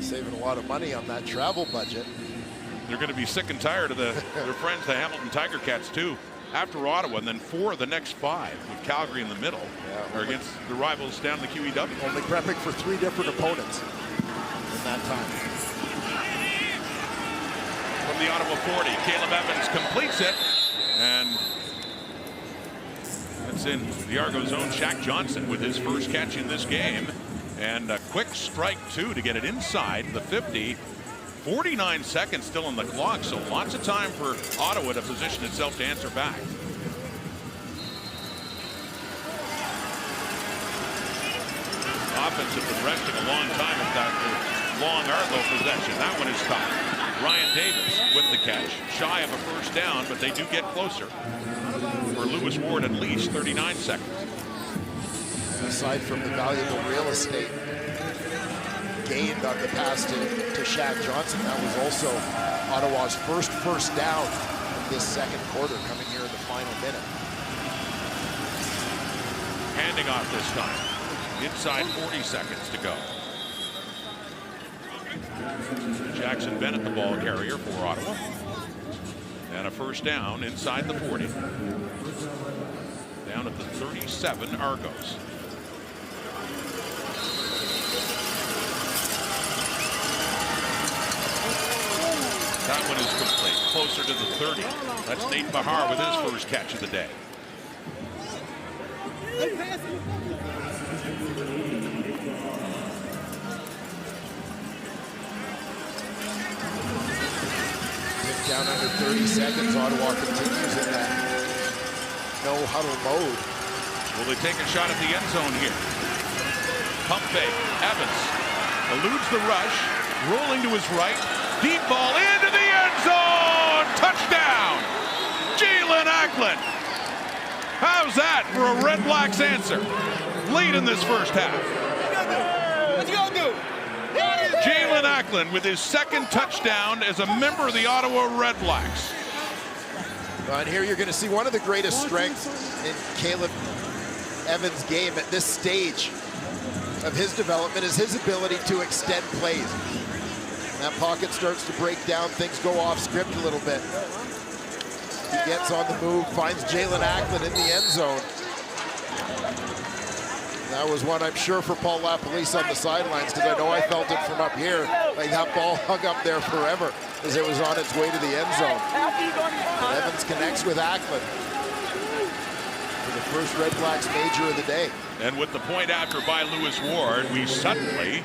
[SPEAKER 2] Saving a lot of money on that travel budget.
[SPEAKER 1] They're going to be sick and tired of their friends, the Hamilton Tiger Cats, too. after Ottawa, and then 4 of the next 5 with Calgary in the middle are against the rivals down the QEW.
[SPEAKER 2] Only prepping for 3 different opponents in that time.
[SPEAKER 1] From the Ottawa 40, Caleb Evans completes it, and it's in the Argos' own Shaq Johnson with his first catch in this game, and a quick strike too to get it inside the 50. 49 seconds still on the clock, so lots of time for Ottawa to position itself to answer back. Offense have been resting a long time with that long Argo possession. That one is tough. Ryan Davis with the catch. Shy of a first down, but they do get closer. For Lewis Ward, at least 39 seconds.
[SPEAKER 2] Aside from the valuable real estate gained on the pass to Shaq Johnson, that was also Ottawa's first down of this second quarter, coming here in the final minute.
[SPEAKER 1] Handing off this time. Inside 40 seconds to go. Jackson Bennett, the ball carrier for Ottawa. And a first down inside the 40. Down at the 37, Argos. That one is complete. Closer to the 30. That's Nate Bahar with his first catch of the day.
[SPEAKER 2] Down under 30 seconds. Ottawa continues in that no huddle mode.
[SPEAKER 1] Will they take a shot at the end zone here? Pump fake. Evans eludes the rush. Rolling to his right. Deep ball into the end zone. Touchdown. Jalen Acklin. How's that for a Red Blacks answer? Lead in this first half.
[SPEAKER 3] Let's go, dude.
[SPEAKER 1] Jalen Acklin with his second touchdown as a member of the Ottawa Red Blacks.
[SPEAKER 2] And here you're going to see one of the greatest strengths in Caleb Evans' game at this stage of his development is his ability to extend plays. That pocket starts to break down, things go off script a little bit. He gets on the move, finds Jalen Acklin in the end zone. That was one, I'm sure, for Paul LaPolice on the sidelines, because I know I felt it from up here. Like that ball hung up there forever as it was on its way to the end zone. And Evans connects with Acklin for the first Red Blacks major of the day.
[SPEAKER 1] And with the point after by Lewis Ward, we suddenly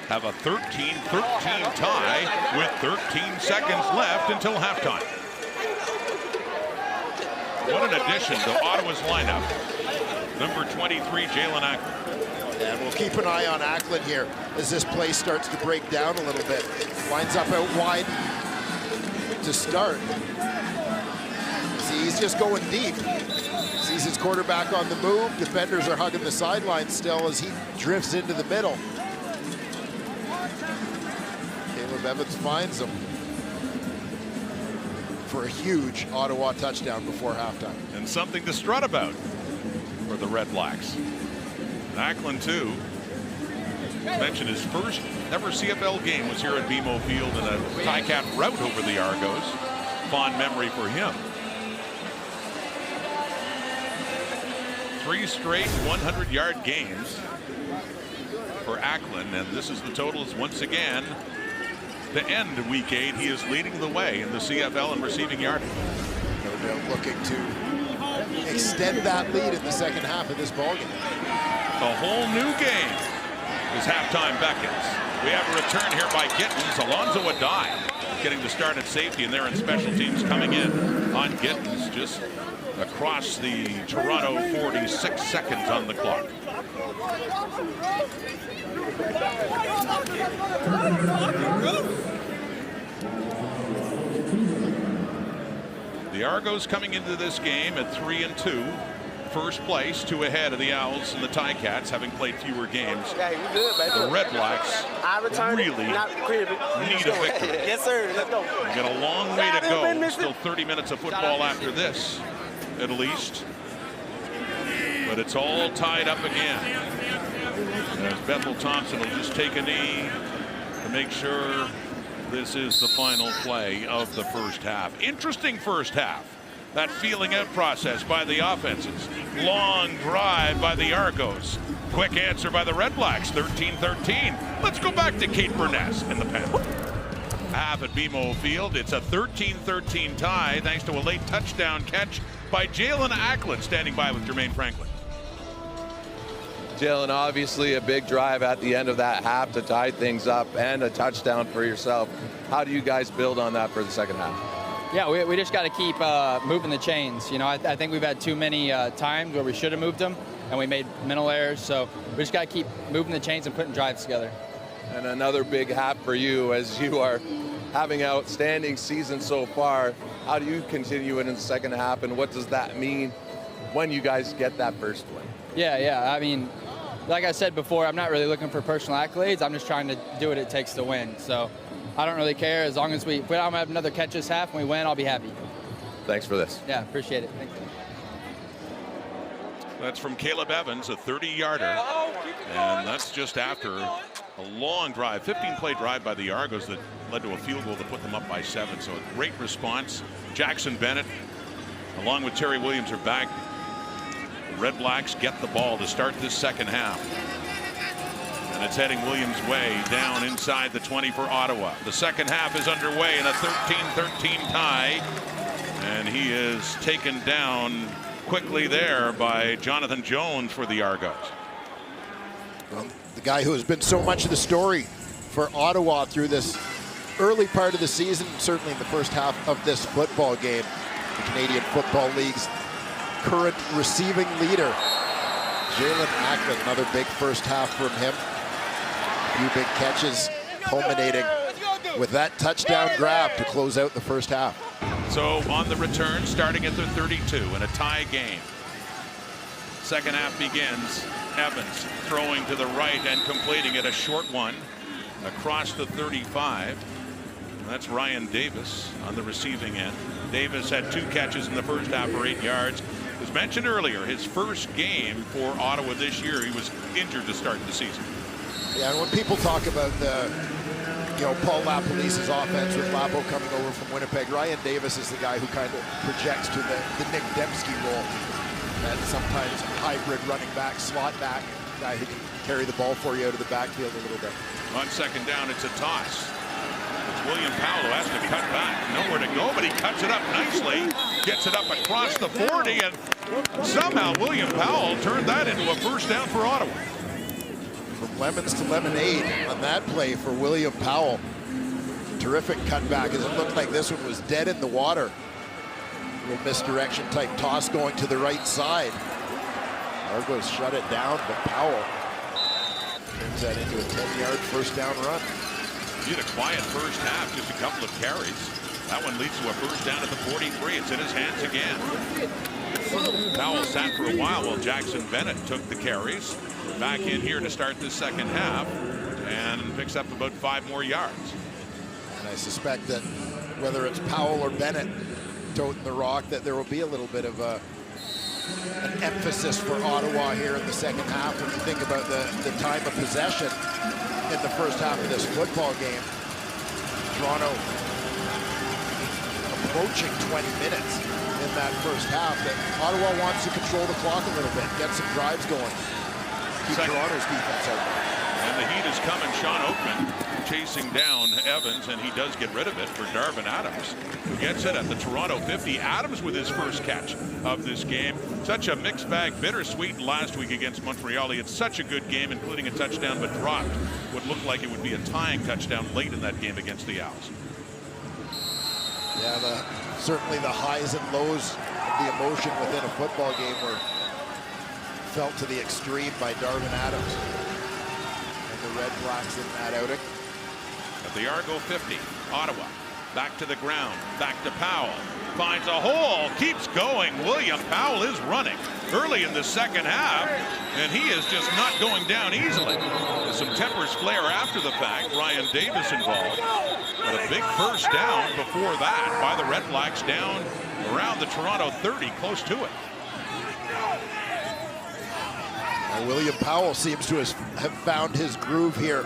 [SPEAKER 1] have a 13-13 tie with 13 seconds left until halftime. What an addition to Ottawa's lineup. Number 23, Jalen Acklin.
[SPEAKER 2] And we'll keep an eye on Acklin here as this play starts to break down a little bit. Winds up out wide to start. See, he's just going deep. Sees his quarterback on the move. Defenders are hugging the sideline still as he drifts into the middle. Caleb Evans finds him for a huge Ottawa touchdown before halftime.
[SPEAKER 1] And something to strut about for the Red Blacks. Acklin, too. Mentioned his first ever CFL game was here at BMO Field in a tie-cat rout over the Argos. Fond memory for him. 3 straight 100-yard games for Acklin, and this is the totals once again. To end Week 8, he is leading the way in the CFL in receiving yardage.
[SPEAKER 2] No doubt looking to extend that lead in the second half of this ballgame.
[SPEAKER 1] A whole new game as halftime beckons. We have a return here by Gittins. Alonzo Adai getting the start at safety, and they're in special teams coming in on Gittins just across the Toronto 40, 6 seconds on the clock. The Argos coming into this game at 3-2. First place, 2 ahead of the Owls and the Ticats, having played fewer games.
[SPEAKER 3] Hey, we good, baby.
[SPEAKER 1] The Red Blacks really need a victory.
[SPEAKER 3] Yes, sir. Let's go.
[SPEAKER 1] We've got a long way to go. Still 30 minutes of football after this, at least. But it's all tied up again. As Bethel Thompson will just take a knee to make sure this is the final play of the first half. Interesting first half That feeling out process by the offenses. Long drive by the Argos. Quick answer by the Red Blacks, 13-13. Let's go back to Kate Burness in the pen. Half at BMO Field. It's a 13-13 tie thanks to a late touchdown catch by Jalen Ackland standing by with Jermaine Franklin.
[SPEAKER 6] Jalen, obviously a big drive at the end of that half to tie things up and a touchdown for yourself. How do you guys build on that for the second half?
[SPEAKER 9] Yeah, we just got to keep moving the chains. You know, I think we've had too many times where we should have moved them, and we made mental errors. So we just got to keep moving the chains and putting drives together.
[SPEAKER 6] And another big half for you as you are having an outstanding season so far. How do you continue it in the second half, and what does that mean when you guys get that first win?
[SPEAKER 9] Yeah. I mean, like I said before, I'm not really looking for personal accolades. I'm just trying to do what it takes to win. So I don't really care. As long as we don't have another catch this half and we win, I'll be happy.
[SPEAKER 6] Thanks for this.
[SPEAKER 9] Yeah, appreciate it. Thanks.
[SPEAKER 1] That's from Caleb Evans, a 30-yarder. And that's just after a long drive, 15-play drive by the Argos that led to a field goal to put them up by 7. So a great response. Jackson Bennett, along with Terry Williams, are back. The Red Blacks get the ball to start this second half. And it's heading Williams' way down inside the 20 for Ottawa. The second half is underway in a 13-13 tie. And he is taken down quickly there by Jonathan Jones for the Argos.
[SPEAKER 2] Well, the guy who has been so much of the story for Ottawa through this early part of the season, certainly in the first half of this football game. The Canadian Football League's current receiving leader, Jalen Ackland. Another big first half from him. A few big catches culminating with that touchdown grab to close out the first half.
[SPEAKER 1] So on the return, starting at the 32 in a tie game. Second half begins. Evans throwing to the right and completing it, a short one across the 35. That's Ryan Davis on the receiving end. Davis had 2 catches in the first half for 8 yards. As mentioned earlier, his first game for Ottawa this year, he was injured to start the season.
[SPEAKER 2] Yeah, and when people talk about the, Paul LaPolice's offense with Lapo coming over from Winnipeg, Ryan Davis is the guy who kind of projects to the Nick Dembski role. And sometimes hybrid running back, slot back, guy who can carry the ball for you out of the backfield a little bit.
[SPEAKER 1] On second down, it's a toss. It's William Powell who has to cut back. Nowhere to go, but he cuts it up nicely. Gets it up across the 40, and somehow William Powell turned that into a first down for Ottawa.
[SPEAKER 2] From lemons to lemonade on that play for William Powell. Terrific cutback as it looked like this one was dead in the water. A little misdirection type toss going to the right side. Argos shut it down, but Powell turns that into a 10-yard first down run.
[SPEAKER 1] He had a quiet first half, just a couple of carries. That one leads to a first down at the 43. It's in his hands again. Powell sat for a while Jackson Bennett took the carries. Back in here to start this second half and picks up about 5 more yards.
[SPEAKER 2] And I suspect that whether it's Powell or Bennett toting the rock, that there will be a little bit of an emphasis for Ottawa here in the second half when you think about the time of possession in the first half of this football game. Toronto approaching 20 minutes in that first half. That Ottawa wants to control the clock a little bit, get some drives going. Keep Toronto's defense open.
[SPEAKER 1] And the heat is coming. Sean Oakman chasing down Evans, and he does get rid of it for Darvin Adams, who gets it at the Toronto 50. Adams with his first catch of this game. Such a mixed bag, bittersweet last week against Montreal. He had such a good game, including a touchdown, but dropped what looked like it would be a tying touchdown late in that game against the Owls.
[SPEAKER 2] Yeah, certainly the highs and lows of the emotion within a football game were felt to the extreme by Darvin Adams and the Red Blacks in that outing.
[SPEAKER 1] At the Argo 50, Ottawa back to the ground, back to Powell, finds a hole, keeps going. William Powell is running early in the second half, and he is just not going down easily. There's some tempers flare after the fact. Ryan Davis involved, but a big first down before that by the Red Blacks down around the Toronto 30, close to it.
[SPEAKER 2] William Powell seems to have found his groove here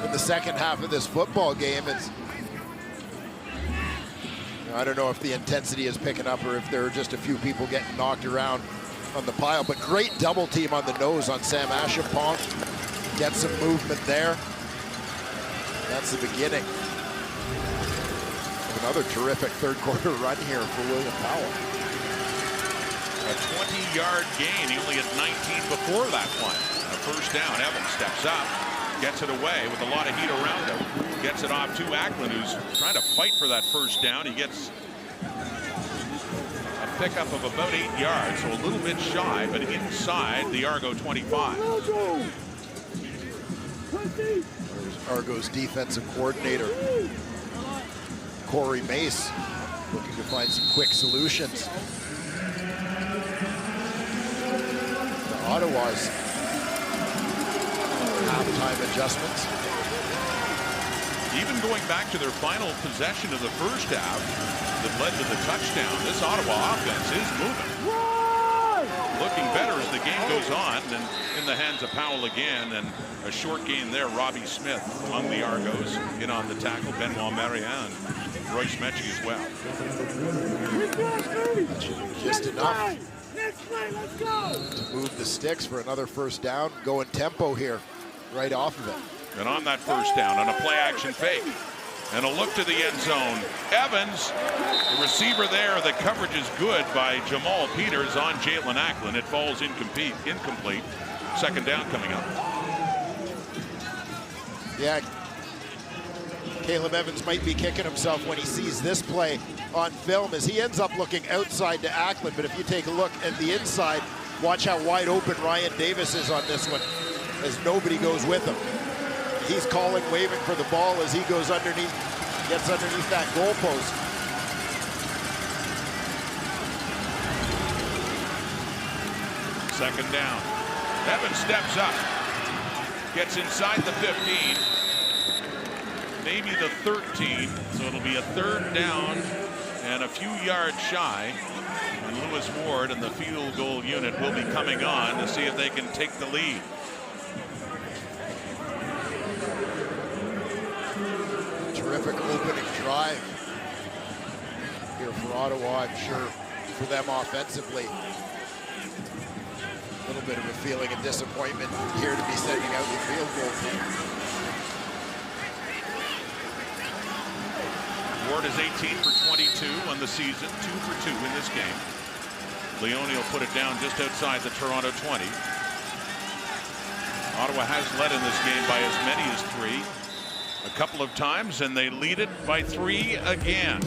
[SPEAKER 2] in the second half of this football game. I don't know if the intensity is picking up or if there are just a few people getting knocked around on the pile, but great double team on the nose on Sam Ashampong. Get some movement there. That's the beginning of another terrific third quarter run here for William Powell.
[SPEAKER 1] A 20-yard gain. He only had 19 before that one. A first down. Evans steps up, gets it away with a lot of heat around him. Gets it off to Ackland, who's trying to fight for that first down. He gets a pickup of about 8 yards, so a little bit shy, but inside the Argo 25.
[SPEAKER 2] There's Argo's defensive coordinator, Corey Mace, looking to find some quick solutions. Ottawa's halftime adjustments.
[SPEAKER 1] Even going back to their final possession of the first half that led to the touchdown, this Ottawa offense is moving. Looking better as the game goes on, and in the hands of Powell again, and a short gain there. Robbie Smith among the Argos in on the tackle. Benoit Marianne, Royce Mechie as well.
[SPEAKER 2] Just enough to move the sticks for another first down. Going tempo here, right off of it.
[SPEAKER 1] And on that first down, on a play action fake, and a look to the end zone. Evans, the receiver there, the coverage is good by Jamal Peters on Jalen Ackland. It falls incomplete. Second down coming up.
[SPEAKER 2] Yeah, Caleb Evans might be kicking himself when he sees this play on film as he ends up looking outside to Ackland. But if you take a look at the inside, watch how wide open Ryan Davis is on this one as nobody goes with him. He's calling, waving for the ball as he goes underneath, gets underneath that goalpost.
[SPEAKER 1] Second down. Evans steps up, gets inside the 15, maybe the 13, so it'll be a third down and a few yards shy. And Lewis Ward and the field goal unit will be coming on to see if they can take the lead.
[SPEAKER 2] Terrific opening drive here for Ottawa, I'm sure, for them offensively. A little bit of a feeling of disappointment here to be sending out the field goal team.
[SPEAKER 1] Ward is 18 for 22 on the season, 2 for 2 in this game. Leone will put it down just outside the Toronto 20. Ottawa has led in this game by as many as 3. A couple of times, and they lead it by 3 again.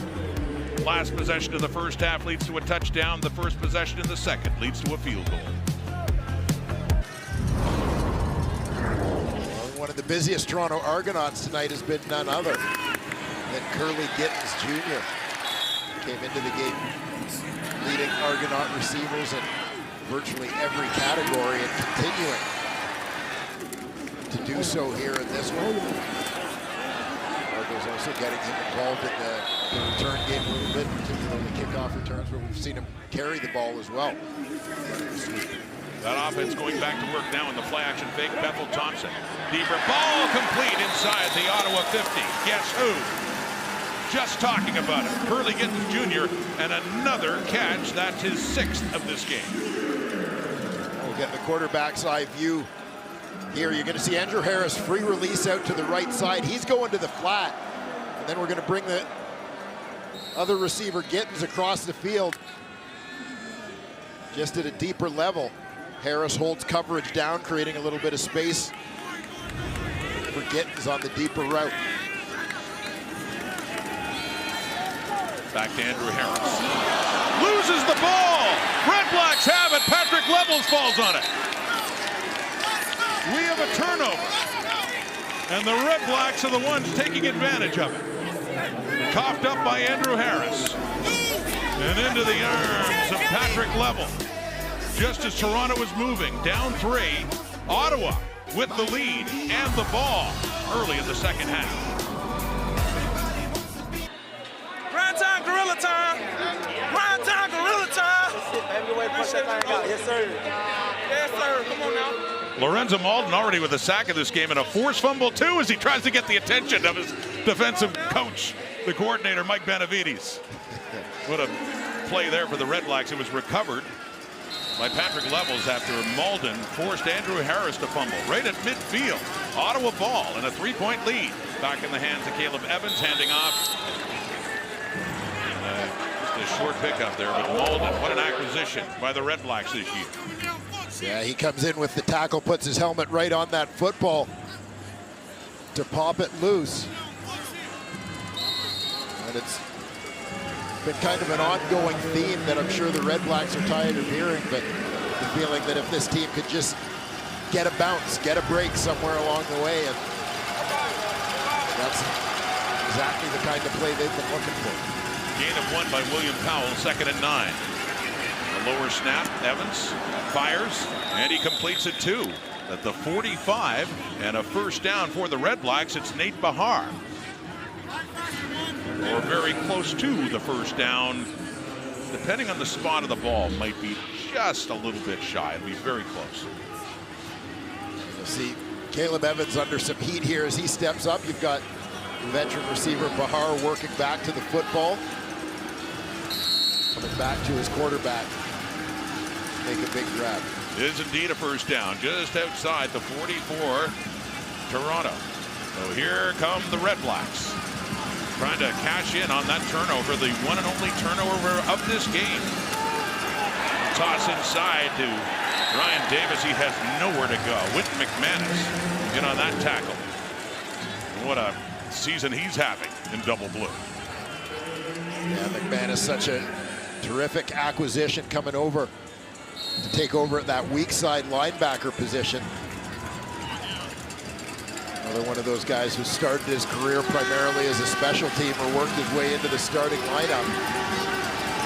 [SPEAKER 1] Last possession of the first half leads to a touchdown. The first possession in the second leads to a field goal.
[SPEAKER 2] Well, one of the busiest Toronto Argonauts tonight has been none other than Curly Gittens Jr. Came into the game leading Argonaut receivers in virtually every category and continuing to do so here in this one. Argo's also getting him involved in the return game a little bit, particularly kickoff returns where we've seen him carry the ball as well.
[SPEAKER 1] That offense going back to work now in the play action fake. Bethel Thompson. Deeper ball complete inside the Ottawa 50. Guess who? Just talking about it. Curly Gittens Jr. and another catch. That's his 6th of this game.
[SPEAKER 2] We'll get the quarterback's eye view here. You're going to see Andrew Harris free release out to the right side. He's going to the flat. And then we're going to bring the other receiver Gittens across the field just at a deeper level. Harris holds coverage down, creating a little bit of space for Gittens on the deeper route.
[SPEAKER 1] Back to Andrew Harris. Loses the ball. REDBLACKS have it. Patrick Levels falls on it. We have a turnover. And the REDBLACKS are the ones taking advantage of it. Coughed up by Andrew Harris. And into the arms of Patrick Level. Just as Toronto was moving, down 3, Ottawa with the lead and the ball early in the second half.
[SPEAKER 3] Prime time, gorilla time. Prime time, gorilla time. Yes, sir. Yes, sir. Come on now.
[SPEAKER 1] Lorenzo Malden already with a sack of this game and a forced fumble too as he tries to get the attention of his defensive coach. the coordinator, Mike Benavides. What a play there for the REDBLACKS. It was recovered by Patrick Levels after Malden forced Andrew Harris to fumble right at midfield. Ottawa ball and a 3-point lead. Back in the hands of Caleb Evans, handing off. Just a short pickup there, but Malden, what an acquisition by the REDBLACKS this year.
[SPEAKER 2] Yeah, he comes in with the tackle, puts his helmet right on that football to pop it loose. And it's been kind of an ongoing theme that I'm sure the REDBLACKS are tired of hearing, but the feeling that if this team could just get a bounce, get a break somewhere along the way, and that's exactly the kind of play they've been looking for.
[SPEAKER 1] Gain of 1 by William Powell, 2nd and 9. A lower snap, Evans fires, and he completes it 2 at the 45, and a first down for the REDBLACKS. It's Nate Bahar. Or very close to the first down. Depending on the spot of the ball, might be just a little bit shy. It'll be very close.
[SPEAKER 2] You'll see Caleb Evans under some heat here as he steps up. You've got veteran receiver Bahar working back to the football. Coming back to his quarterback. Make a big grab.
[SPEAKER 1] It is indeed a first down just outside the 44, Toronto. So here come the REDBLACKS, trying to cash in on that turnover, the one and only turnover of this game. Toss inside to Ryan Davis. He has nowhere to go. Whit McManus in on that tackle. What a season he's having in double blue.
[SPEAKER 2] Yeah, McManus, such a terrific acquisition coming over to take over at that weak side linebacker position. Another one of those guys who started his career primarily as a special teamer, worked his way into the starting lineup,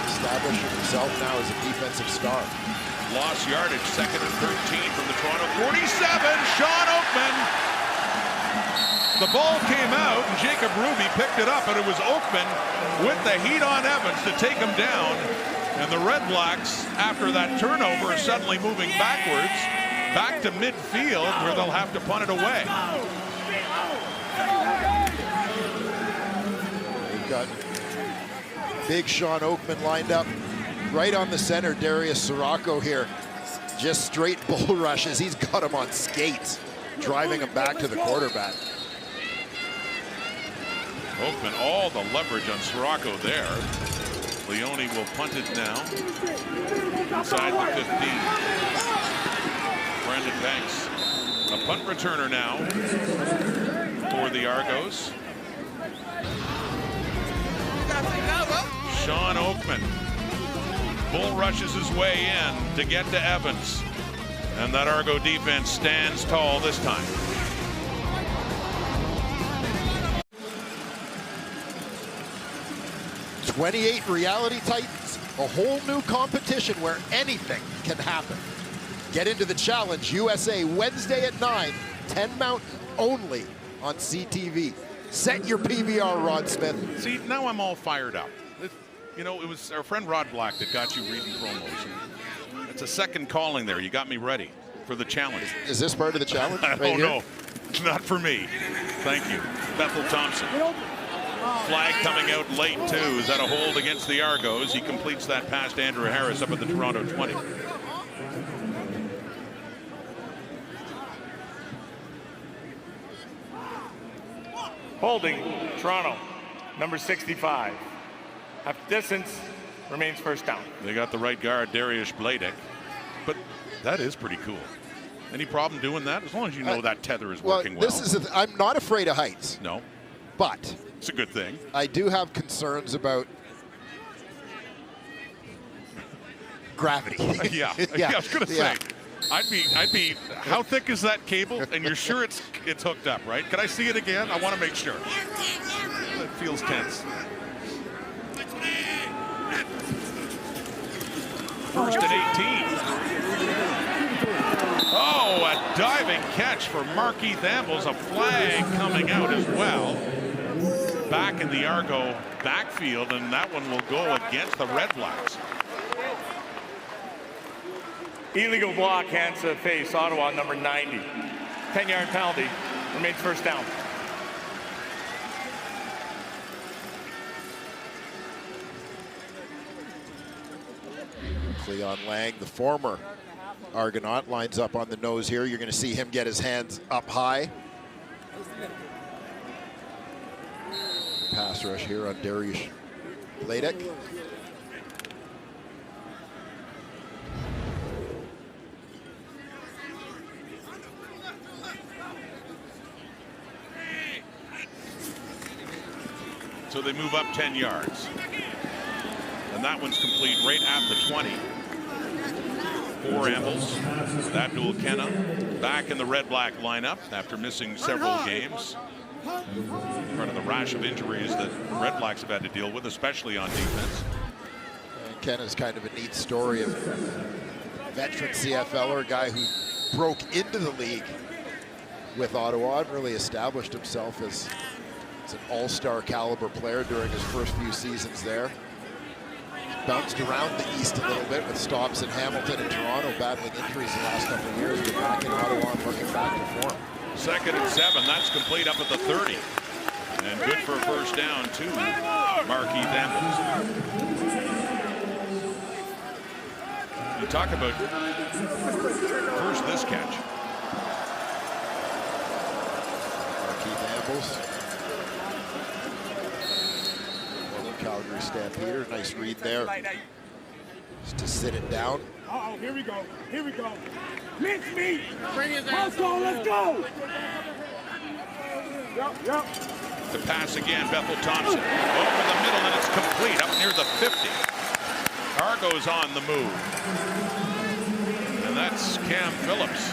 [SPEAKER 2] establishing himself now as a defensive star.
[SPEAKER 1] Lost yardage, 2nd and 13 from the Toronto 47. Sean Oakman. The ball came out, and Jacob Ruby picked it up, and it was Oakman with the heat on Evans to take him down. And the REDBLACKS, after that turnover, are suddenly moving backwards, back to midfield, where they'll have to punt it away.
[SPEAKER 2] We've got big Sean Oakman lined up right on the center. Darius Sirocco here, just straight bull rushes. He's got him on skates, driving him back to the quarterback.
[SPEAKER 1] Oakman, all the leverage on Sirocco there. Leone will punt it now. Inside the 15. Brandon Banks, a punt returner now for the Argos. Sean Oakman bull rushes his way in to get to Evans. And that Argo defense stands tall this time.
[SPEAKER 2] '28 Reality Titans, a whole new competition where anything can happen. Get into the Challenge USA Wednesday at 9, 10 Mountain, only on CTV. Set your PVR, Rod Smith.
[SPEAKER 1] See, now I'm all fired up. You know, it was our friend Rod Black that got you reading promos. It's a second calling there. You got me ready for the challenge.
[SPEAKER 2] Is this part of the challenge?
[SPEAKER 1] Oh,
[SPEAKER 2] right
[SPEAKER 1] no. Not for me. Thank you. Bethel Thompson. Flag coming out late, too. Is that a hold against the Argos? He completes that pass to Andrew Harris up at the Toronto 20.
[SPEAKER 4] Holding, Toronto, number 65. Half distance, remains first down.
[SPEAKER 1] They got the right guard, Darius Bladek. But that is pretty cool. Any problem doing that? As long as you know that tether is working well.
[SPEAKER 2] This is I'm not afraid of heights.
[SPEAKER 1] No.
[SPEAKER 2] But
[SPEAKER 1] it's a good thing.
[SPEAKER 2] I do have concerns about gravity.
[SPEAKER 1] Yeah, I was gonna say. I'd be. How thick is that cable? And you're sure it's hooked up, right? Can I see it again? I want to make sure. It feels tense. First and 18. Oh, a diving catch for Markeith Ambles. A flag coming out as well. Back in the Argo backfield, and that one will go against the REDBLACKS.
[SPEAKER 4] Illegal block, hands to the face, Ottawa, number 90. 10-yard penalty, remains first down.
[SPEAKER 2] Cleon Lang, the former Argonaut, lines up on the nose here. You're going to see him get his hands up high. Pass rush here on Darius Bladek.
[SPEAKER 1] So they move up 10 yards. And that one's complete right at the 20. 4 ambles. That dual Kenna back in the red-black lineup after missing several games. Part of the rash of injuries that the Red Blacks have had to deal with, especially on defense.
[SPEAKER 2] Kenna's kind of a neat story of a veteran CFLer, a guy who broke into the league with Ottawa and really established himself as an all-star caliber player during his first few seasons there. Bounced around the East a little bit with stops in Hamilton and Toronto, battling injuries the last couple of years, but back in Ottawa and looking back to form.
[SPEAKER 1] 2nd and 7, that's complete up at the 30. And good for a first down to Markeith Ambles. You talk about first this catch.
[SPEAKER 2] Markeith Ambles. Calgary Stampeder, nice read there. Just to sit it down.
[SPEAKER 5] Uh-oh, here we go. Here we go. Mince meat. Let's go, let's go. Yep.
[SPEAKER 1] To pass again, Bethel Thompson. Over the middle, and it's complete up near the 50. Argo's on the move. And that's Cam Phillips.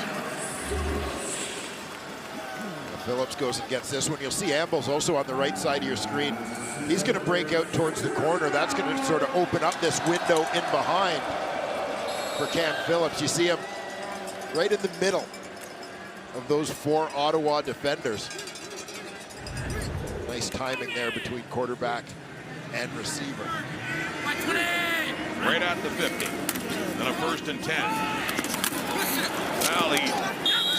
[SPEAKER 2] Phillips goes and gets this one. You'll see Ambles also on the right side of your screen. He's going to break out towards the corner. That's going to sort of open up this window in behind for Cam Phillips. You see him right in the middle of those 4 Ottawa defenders. Nice timing there between quarterback and receiver.
[SPEAKER 1] Right at the 50. And a 1st and 10. Well, he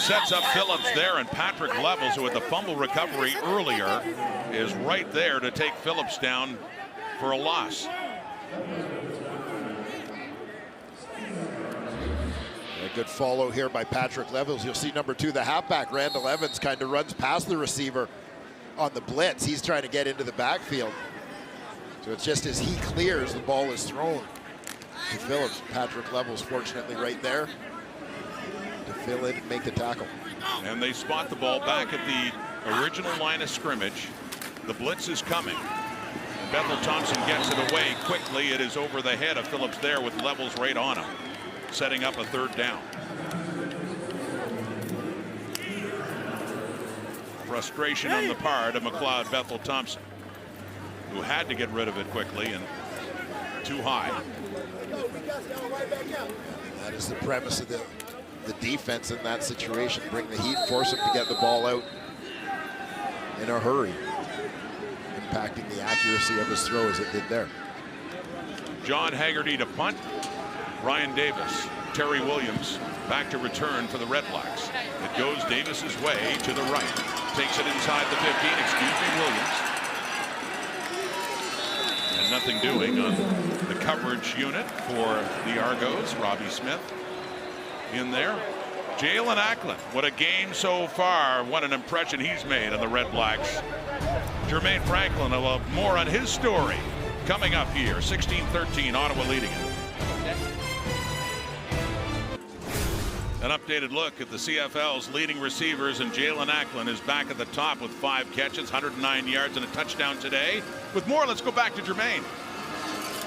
[SPEAKER 1] sets up Phillips there, and Patrick Levels, who had the fumble recovery earlier, is right there to take Phillips down for a loss.
[SPEAKER 2] A good follow here by Patrick Levels. You'll see number 2, the halfback, Randall Evans, kind of runs past the receiver on the blitz. He's trying to get into the backfield. So it's just as he clears, the ball is thrown to Phillips. Patrick Levels, fortunately, right there to fill in and make the tackle.
[SPEAKER 1] And they spot the ball back at the original line of scrimmage. The blitz is coming. Bethel Thompson gets it away quickly. It is over the head of Phillips there with Levels right on him, setting up a 3rd down. Frustration on the part of McLeod Bethel Thompson, who had to get rid of it quickly and too high.
[SPEAKER 2] That is the premise of the defense in that situation. Bring the heat, force him to get the ball out in a hurry, impacting the accuracy of his throw as it did there.
[SPEAKER 1] John Haggerty to punt. Ryan Davis, Terry Williams back to return for the Red Blacks. It goes Davis's way to the right. Takes it inside the 15, Williams. And nothing doing on the coverage unit for the Argos. Robbie Smith in there. Jalen Acklin, what a game so far. What an impression he's made on the Red Blacks. Jermaine Franklin, more on his story coming up here. 16-13, Ottawa leading it. An updated look at the CFL's leading receivers, and Jalen Acklin is back at the top with 5 catches, 109 yards, and a touchdown today. With more, let's go back to Jermaine.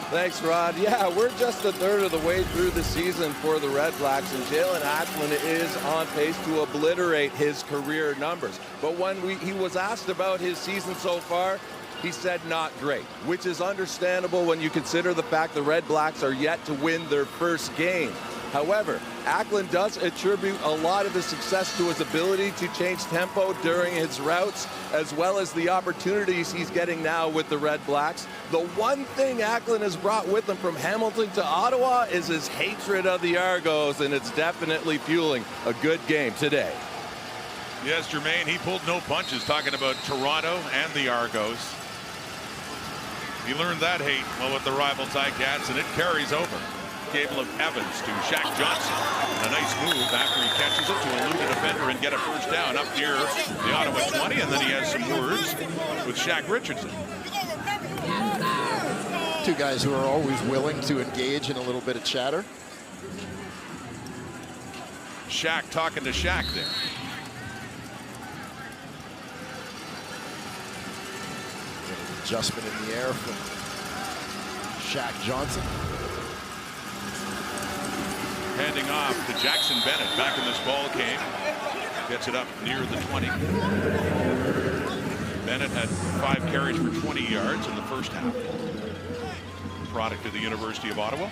[SPEAKER 6] Thanks, Rod. Yeah, we're just a third of the way through the season for the Red Blacks, and Jalen Acklin is on pace to obliterate his career numbers. But when he was asked about his season so far, he said not great, which is understandable when you consider the fact the Red Blacks are yet to win their first game. However, Acklin does attribute a lot of his success to his ability to change tempo during his routes, as well as the opportunities he's getting now with the Red Blacks. The one thing Acklin has brought with him from Hamilton to Ottawa is his hatred of the Argos, and it's definitely fueling a good game today.
[SPEAKER 1] Yes, Jermaine, he pulled no punches talking about Toronto and the Argos. He learned that hate with the rival Ticats, and it carries over. Gable of Evans to Shaq Johnson. And a nice move after he catches it to elude a defender and get a first down up near the Ottawa 20. And then he has some words with Shaq Richardson.
[SPEAKER 2] Two guys who are always willing to engage in a little bit of chatter.
[SPEAKER 1] Shaq talking to Shaq there.
[SPEAKER 2] Adjustment in the air from Shaq Johnson.
[SPEAKER 1] Handing off to Jackson Bennett back in this ball game. Gets it up near the 20. Bennett had 5 carries for 20 yards in the first half. Product of the University of Ottawa.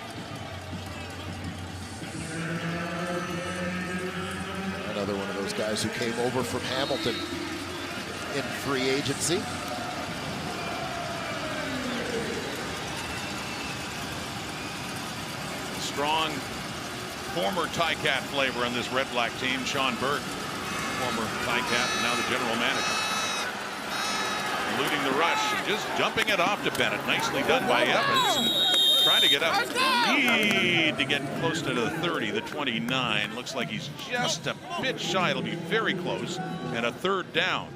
[SPEAKER 2] Another one of those guys who came over from Hamilton in free agency.
[SPEAKER 1] Strong former Ticat flavor on this Red Black team. Sean Berg, former Ticat, and now the general manager. Eluding the rush and just dumping it off to Bennett. Nicely done by Evans. And trying to get up. Need to get close to the 30, the 29. Looks like he's just a bit shy. It'll be very close. And a third down.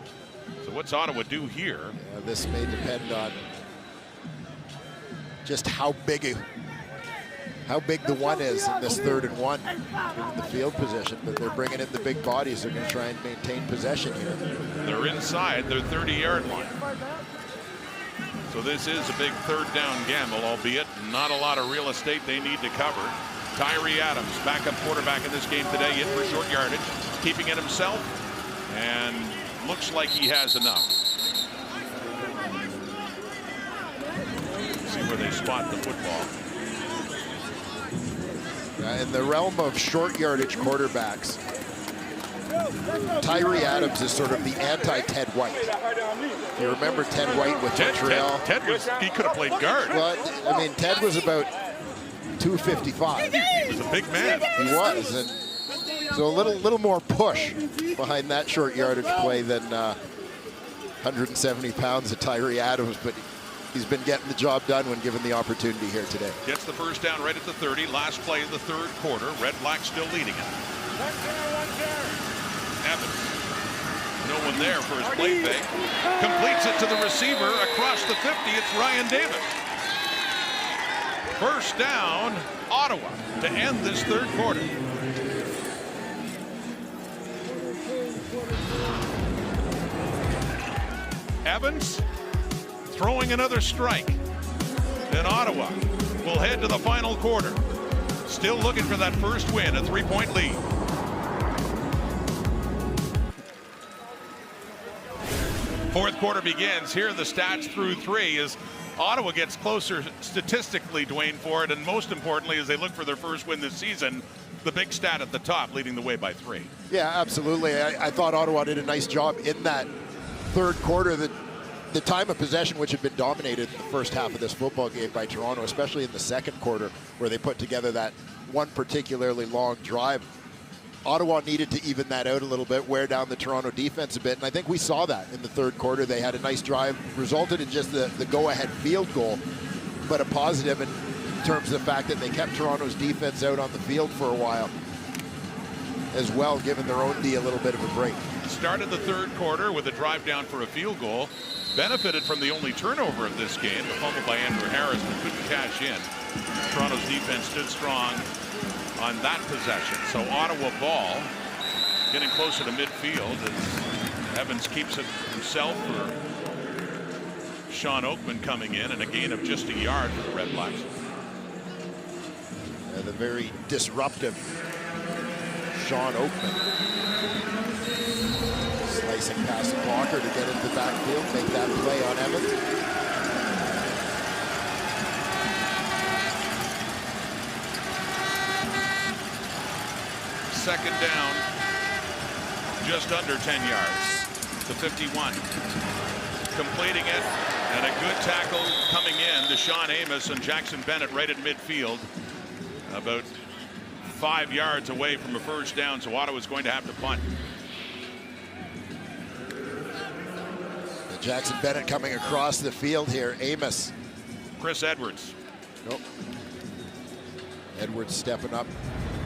[SPEAKER 1] So what's Ottawa do here?
[SPEAKER 2] This may depend on just how big the one is in this 3rd and 1, given the field position. But they're bringing in the big bodies. They're going to try and maintain possession here.
[SPEAKER 1] They're inside their 30-yard line. So this is a big 3rd down gamble, albeit not a lot of real estate they need to cover. Tyree Adams, backup quarterback in this game today, in for short yardage, keeping it himself, and looks like he has enough. See where they spot the football.
[SPEAKER 2] In the realm of short yardage quarterbacks, Tyree Adams is sort of the anti-Ted White. You remember Ted White with Montreal?
[SPEAKER 1] Ted he could have played guard.
[SPEAKER 2] Well, I mean, Ted was about 255.
[SPEAKER 1] He was a big man.
[SPEAKER 2] He was, and so a little more push behind that short yardage play than 170 pounds of Tyree Adams, but he's been getting the job done when given the opportunity here today.
[SPEAKER 1] Gets the first down right at the 30. Last play of the 3rd quarter. Red Black still leading it. Evans. No one there for his play fake. Completes it to the receiver across the 50. It's Ryan Davis. First down, Ottawa, to end this 3rd quarter. Evans throwing another strike. And Ottawa will head to the final quarter. Still looking for that first win, a 3-point lead. Fourth quarter begins. Here are the stats through 3 as Ottawa gets closer statistically, Dwayne, for it, and most importantly, as they look for their first win this season, the big stat at the top, leading the way by 3.
[SPEAKER 2] Yeah, absolutely. I thought Ottawa did a nice job in that 3rd quarter. The time of possession, which had been dominated in the first half of this football game by Toronto, especially in the 2nd quarter, where they put together that one particularly long drive. Ottawa needed to even that out a little bit, wear down the Toronto defense a bit, and I think we saw that in the 3rd quarter. They had a nice drive, resulted in just the go-ahead field goal, but a positive in terms of the fact that they kept Toronto's defense out on the field for a while as well, giving their own D a little bit of a break.
[SPEAKER 1] Started the 3rd quarter with a drive down for a field goal. Benefited from the only turnover of this game, the fumble by Andrew Harris, but couldn't cash in. Toronto's defense stood strong on that possession. So Ottawa ball getting closer to midfield as Evans keeps it himself for Sean Oakman coming in, and a gain of just a yard for the Red Blacks.
[SPEAKER 2] The very disruptive Sean Oakman. Slicing past the blocker to get into the backfield, make that play on Evans.
[SPEAKER 1] Second down, just under 10 yards to 51. Completing it, and a good tackle coming in to Sean Amos and Jackson Bennett right at midfield. About 5 yards away from a first down, so Ottawa's going to have to punt.
[SPEAKER 2] Jackson Bennett coming across the field here. Amos.
[SPEAKER 1] Chris Edwards.
[SPEAKER 2] Nope. Edwards stepping up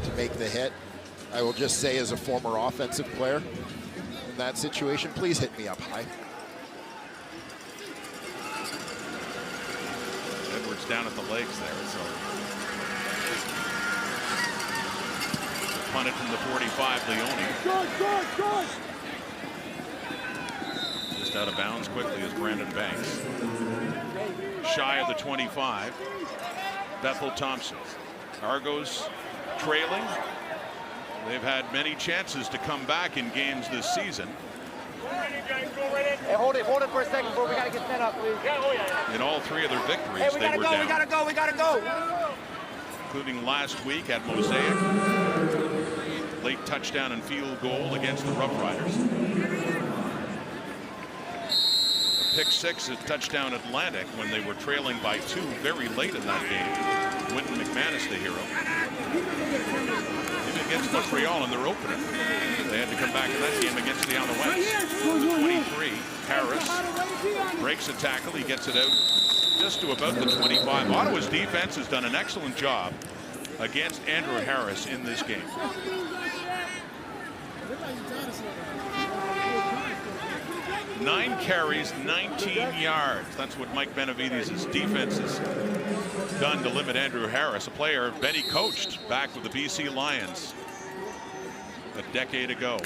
[SPEAKER 2] to make the hit. I will just say, as a former offensive player in that situation, please hit me up high.
[SPEAKER 1] Edwards down at the legs there, so punted from the 45, Leone. Just out of bounds quickly is Brandon Banks. Shy of the 25, Bethel Thompson. Argos trailing. They've had many chances to come back in games this season.
[SPEAKER 10] Hey, hold it for a second, bro. We gotta get set up, please.
[SPEAKER 1] In all 3 of their victories,
[SPEAKER 10] hey,
[SPEAKER 1] they were down.
[SPEAKER 10] We gotta go.
[SPEAKER 1] Including last week at Mosaic. Late touchdown and field goal against the Rough Riders. A pick 6 at touchdown Atlantic when they were trailing by 2 very late in that game. Winton McManus, the hero. Even against Montreal in their opener. They had to come back in that game against the Alouettes. 23, Harris breaks a tackle. He gets it out just to about the 25. Ottawa's defense has done an excellent job against Andrew Harris in this game. Nine carries, 19 yards. That's what Mike Benavides' defense has done to limit Andrew Harris, a player Benny coached back with the BC Lions a decade ago.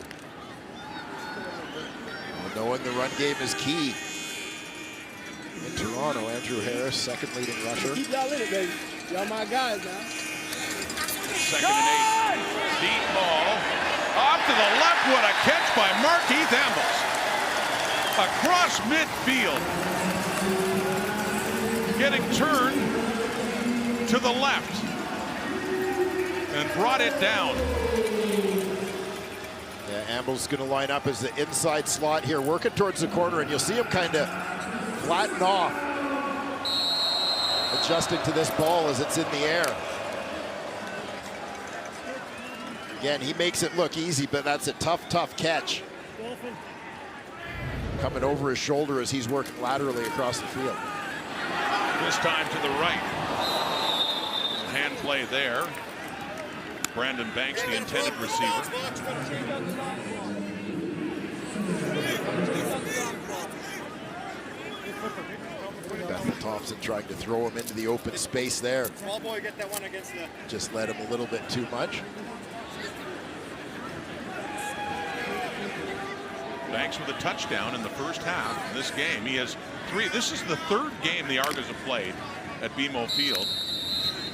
[SPEAKER 2] Well, knowing the run game is key in Toronto. Andrew Harris, second leading rusher.
[SPEAKER 3] Keep y'all in it, baby. Y'all my guys now.
[SPEAKER 1] 2nd and 8. Deep ball. Off to the left. What a catch by Markeith Ambles. Across midfield. Getting turned to the left. And brought it down.
[SPEAKER 2] Yeah, Ambles going to line up as the inside slot here, working towards the corner, and you'll see him kind of flatten off, adjusting to this ball as it's in the air. Again, he makes it look easy, but that's a tough catch. Coming over his shoulder as he's working laterally across the field.
[SPEAKER 1] This time to the right. Hand play there. Brandon Banks, the intended receiver.
[SPEAKER 2] Bethel Thompson trying to throw him into the open space there.
[SPEAKER 10] Small boy, get that one against the...
[SPEAKER 2] Just led him a little bit too much.
[SPEAKER 1] Banks with a touchdown in the first half of this game. He has 3. This is the 3rd game the Argos have played at BMO Field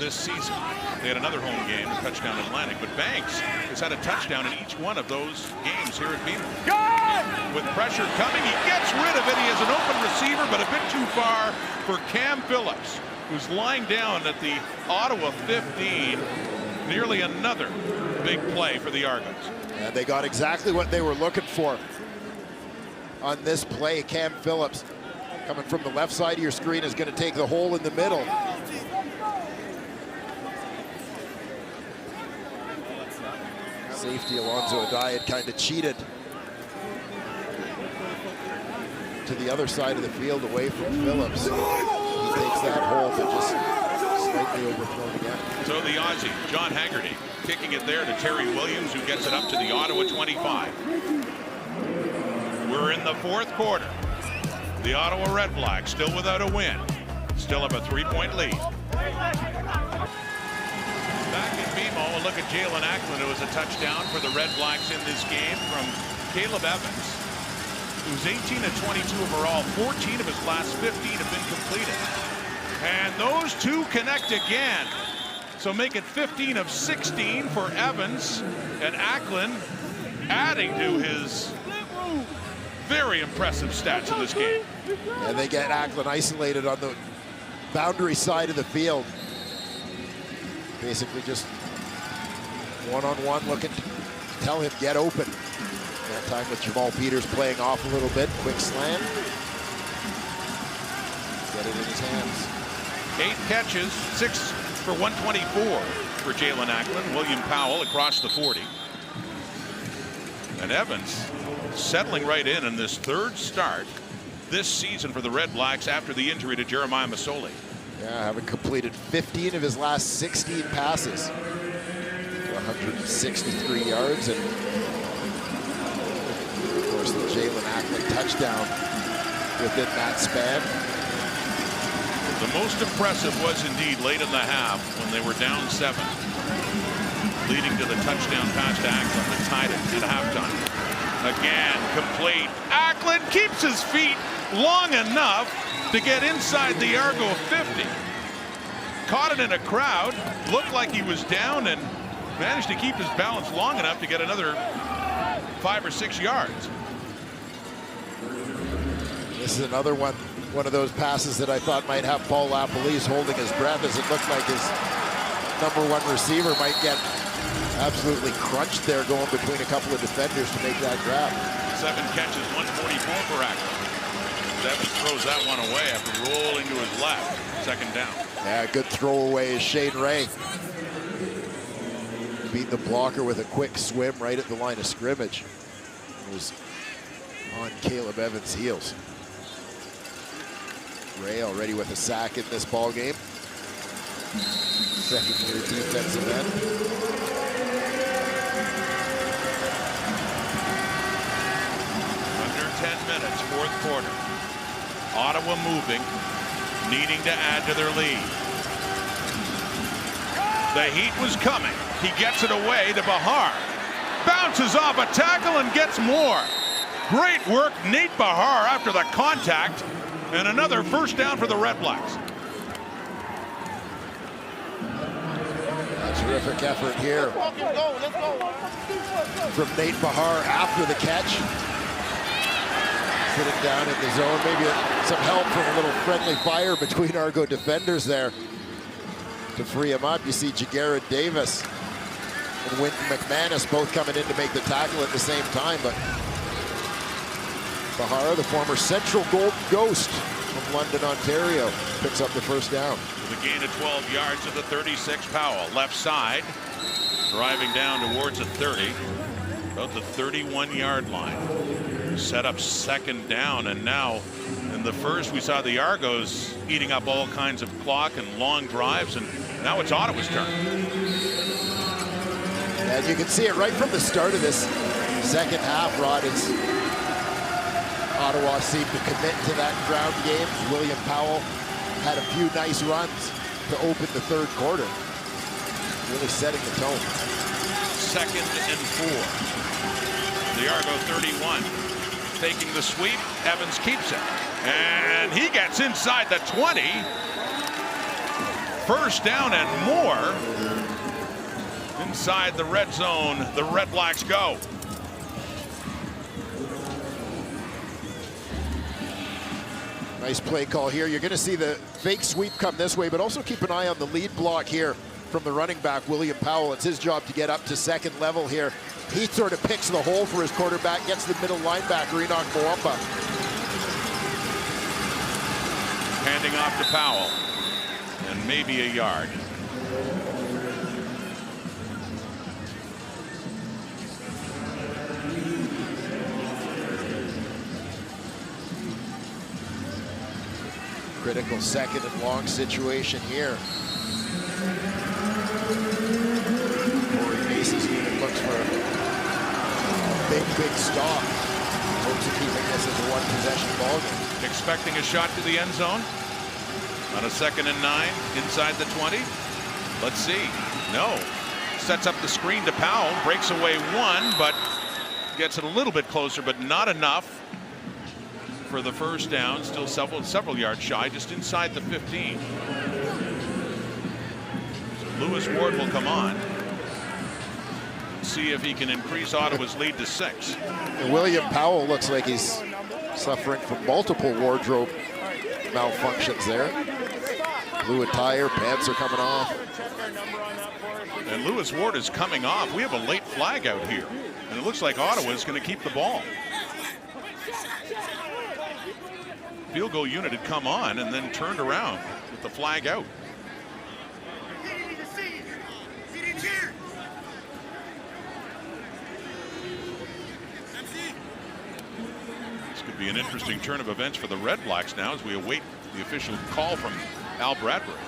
[SPEAKER 1] this season. They had another home game, a touchdown Atlantic, but Banks has had a touchdown in each one of those games here at BMO. With pressure coming, he gets rid of it. He has an open receiver, but a bit too far for Cam Phillips, who's lying down at the Ottawa 15. Nearly another big play for the Argos.
[SPEAKER 2] And they got exactly what they were looking for on this play. Cam Phillips, coming from the left side of your screen, is going to take the hole in the middle. Safety Alonzo Adai had kind of cheated to the other side of the field away from Phillips. He takes that hole, but just slightly overthrown again.
[SPEAKER 1] So the Aussie, John Haggerty, kicking it there to Terry Williams, who gets it up to the Ottawa 25. We're in the 4th quarter. The Ottawa REDBLACKS still without a win. Still have a 3-point lead. Back in BMO, a look at Jalen Acklin, who was a touchdown for the REDBLACKS in this game from Caleb Evans, who's 18 of 22 overall. 14 of his last 15 have been completed. And those 2 connect again. So make it 15 of 16 for Evans, and Acklin adding to his very impressive stats in this game.
[SPEAKER 2] And they get Acklin isolated on the boundary side of the field. Basically just one-on-one looking to tell him get open. That time with Jamal Peters playing off a little bit. Quick slam. Get it in his hands.
[SPEAKER 1] 8 catches, 6 for 124 for Jalen Acklin. William Powell across the 40. And Evans settling right in this 3rd start this season for the REDBLACKS after the injury to Jeremiah Masoli.
[SPEAKER 2] Yeah, having completed 15 of his last 16 passes. 163 yards, and of course the Jalen Ackland touchdown within that span.
[SPEAKER 1] The most impressive was indeed late in the half when they were down 7, leading to the touchdown pass to Ackland that tied it at halftime. Again, complete. Ackland keeps his feet long enough to get inside the Argo 50. Caught it in a crowd, looked like he was down, and managed to keep his balance long enough to get another 5 or 6 yards.
[SPEAKER 2] This is another one of those passes that I thought might have Paul LaPolice holding his breath, as it looked like his #1 receiver might get absolutely crunched there going between a couple of defenders to make that grab.
[SPEAKER 1] 7 catches, 144 for Ackland. Evans throws that one away after rolling to his left. 2nd down.
[SPEAKER 2] Yeah, good throwaway is Shane Ray. Beat the blocker with a quick swim right at the line of scrimmage. It was on Caleb Evans' heels. Ray already with a sack in this ball game. 2nd-year defensive end.
[SPEAKER 1] Under 10 minutes, 4th quarter. Ottawa moving, needing to add to their lead. The heat was coming. He gets it away to Bahar. Bounces off a tackle and gets more. Great work, Nate Bahar, after the contact. And another 1st down for the Red Blacks.
[SPEAKER 2] A terrific effort here from Nate Bahar after the catch. Sitting down in the zone. Maybe some help from a little friendly fire between Argo defenders there to free him up. You see Jagarrett Davis and Winton McManus both coming in to make the tackle at the same time, but Bahar, the former Central Gold Ghost from London, Ontario, picks up the 1st down.
[SPEAKER 1] With a gain of 12 yards to the 36, Powell. Left side, driving down towards the 30, about the 31-yard line. Set up 2nd down, and now in the 1st we saw the Argos eating up all kinds of clock and long drives, and now it's Ottawa's turn.
[SPEAKER 2] And you can see it right from the start of this 2nd half, Rod. It's Ottawa seemed to commit to that ground game. William Powell had a few nice runs to open the 3rd quarter. Really setting the tone.
[SPEAKER 1] 2nd and 4. The Argo 31. Taking the sweep. Evans keeps it. And he gets inside the 20. 1st down and more. Inside the red zone, the Red Blacks go.
[SPEAKER 2] Nice play call here. You're going to see the fake sweep come this way, but also keep an eye on the lead block here from the running back, William Powell. It's his job to get up to 2nd level here. He sort of picks the hole for his quarterback, gets the middle linebacker, Enoch Moamba.
[SPEAKER 1] Handing off to Powell. And maybe a yard.
[SPEAKER 2] Critical 2nd and long situation here. Corey Mace's unit looks for a big stop. Hopes of keeping this as a 1-possession ballgame.
[SPEAKER 1] Expecting a shot to the end zone on a 2nd and 9 inside the 20. Let's see. No. Sets up the screen to Powell. Breaks away 1, but gets it a little bit closer, but not enough for the 1st down. Still several yards shy, just inside the 15. So Lewis Ward will come on. See if he can increase Ottawa's lead to 6.
[SPEAKER 2] And William Powell looks like he's suffering from multiple wardrobe malfunctions there. Blew a tire, pants are coming off.
[SPEAKER 1] And Lewis Ward is coming off. We have a late flag out here, and it looks like Ottawa is going to keep the ball. Field goal unit had come on and then turned around with the flag out. This could be an interesting turn of events for the Red Blacks now as we await the official call from Al Bradbury.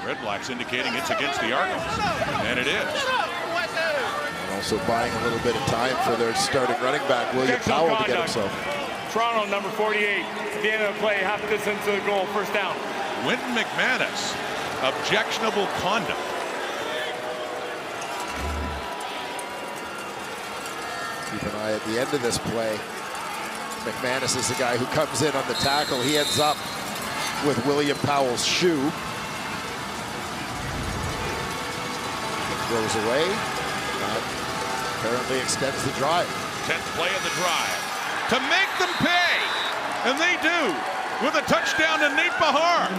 [SPEAKER 1] Red Blacks indicating it's against the Argonauts, and it is.
[SPEAKER 2] And also buying a little bit of time for their starting running back, William Powell, to get himself.
[SPEAKER 4] Toronto, number 48. At the end of the play, half distance to the goal, first down.
[SPEAKER 1] Wynton McManus, objectionable conduct.
[SPEAKER 2] Keep an eye at the end of this play. McManus is the guy who comes in on the tackle. He ends up with William Powell's shoe. Throws away. That apparently extends the drive.
[SPEAKER 1] 10th play of the drive to make them pay. And they do, with a touchdown to Nate Bahar.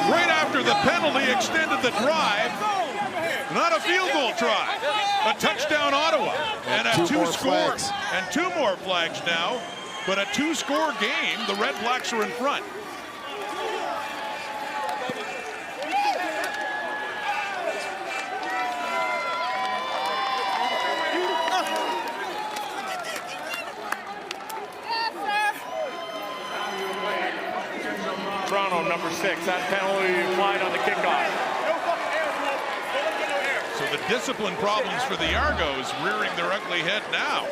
[SPEAKER 1] Right after the penalty extended the drive. Not a field goal try. A touchdown Ottawa. And a two-score. And 2 more flags now. But a 2-score game. The Red Blacks are in front.
[SPEAKER 4] Toronto, number 6. That penalty applied on the kickoff.
[SPEAKER 1] So the discipline problems for the Argos rearing their ugly head now.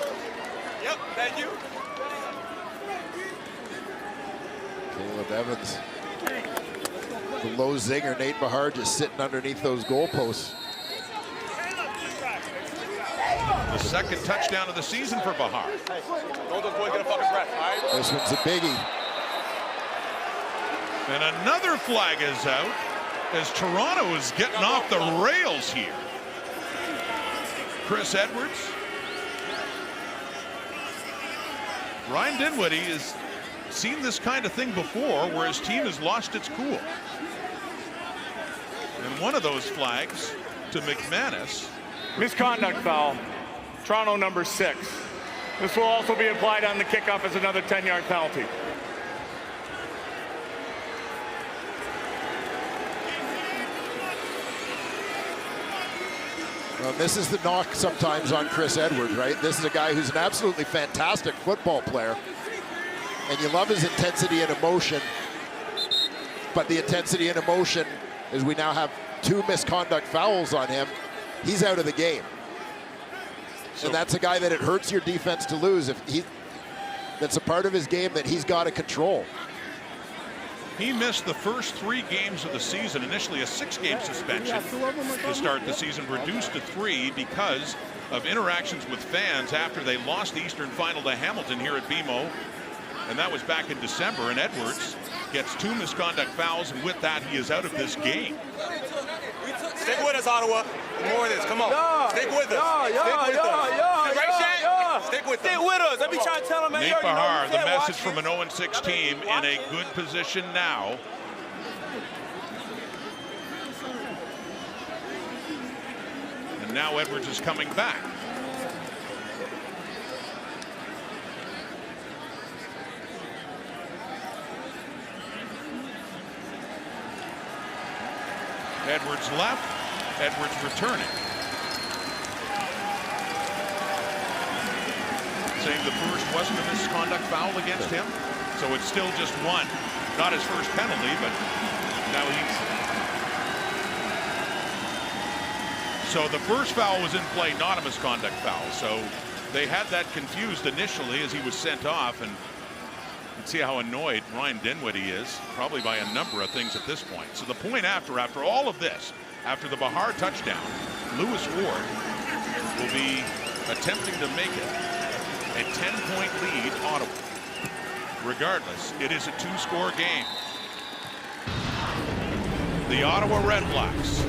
[SPEAKER 3] Yep, thank you.
[SPEAKER 2] Caleb Evans. The low zinger, Nate Bahar just sitting underneath those goalposts.
[SPEAKER 1] The second touchdown of the season for Bahar.
[SPEAKER 3] Don't those boys get a fucking breath, all right?
[SPEAKER 2] This one's a biggie.
[SPEAKER 1] And another flag is out as Toronto is getting off the rails here. Chris Edwards. Ryan Dinwiddie has seen this kind of thing before where his team has lost its cool. And one of those flags to McManus.
[SPEAKER 4] Misconduct foul. Toronto, number 6. This will also be applied on the kickoff as another 10-yard penalty.
[SPEAKER 2] Well, this is the knock sometimes on Chris Edwards, right? This is a guy who's an absolutely fantastic football player. And you love his intensity and emotion. But the intensity and emotion, as we now have 2 misconduct fouls on him, he's out of the game. And that's a guy that it hurts your defense to lose. That's a part of his game that he's got to control.
[SPEAKER 1] He missed the first 3 games of the season, initially a 6-game suspension to start the season, reduced to 3 because of interactions with fans after they lost the Eastern Final to Hamilton here at BMO. And that was back in December, and Edwards gets 2 misconduct fouls, and with that, he is out of this game.
[SPEAKER 3] Stick with us, Ottawa. More of this, come on. Stick with us. Stick with us. Let me try to tell them, man.
[SPEAKER 1] Nate Bahar, the message from an 0-6 team, in a good position now. And now Edwards is coming back. Edwards left, Edwards returning. Saying the first wasn't a misconduct foul against him, so it's still just 1. Not his first penalty, but now he's... So the first foul was in play, not a misconduct foul. So they had that confused initially as he was sent off, and you can see how annoyed Ryan Dinwiddie is, probably by a number of things at this point. So the point after all of this, after the Bahar touchdown, Lewis Ward will be attempting to make it a 10-point lead, Ottawa. Regardless, it is a 2-score game. The Ottawa Red Blacks,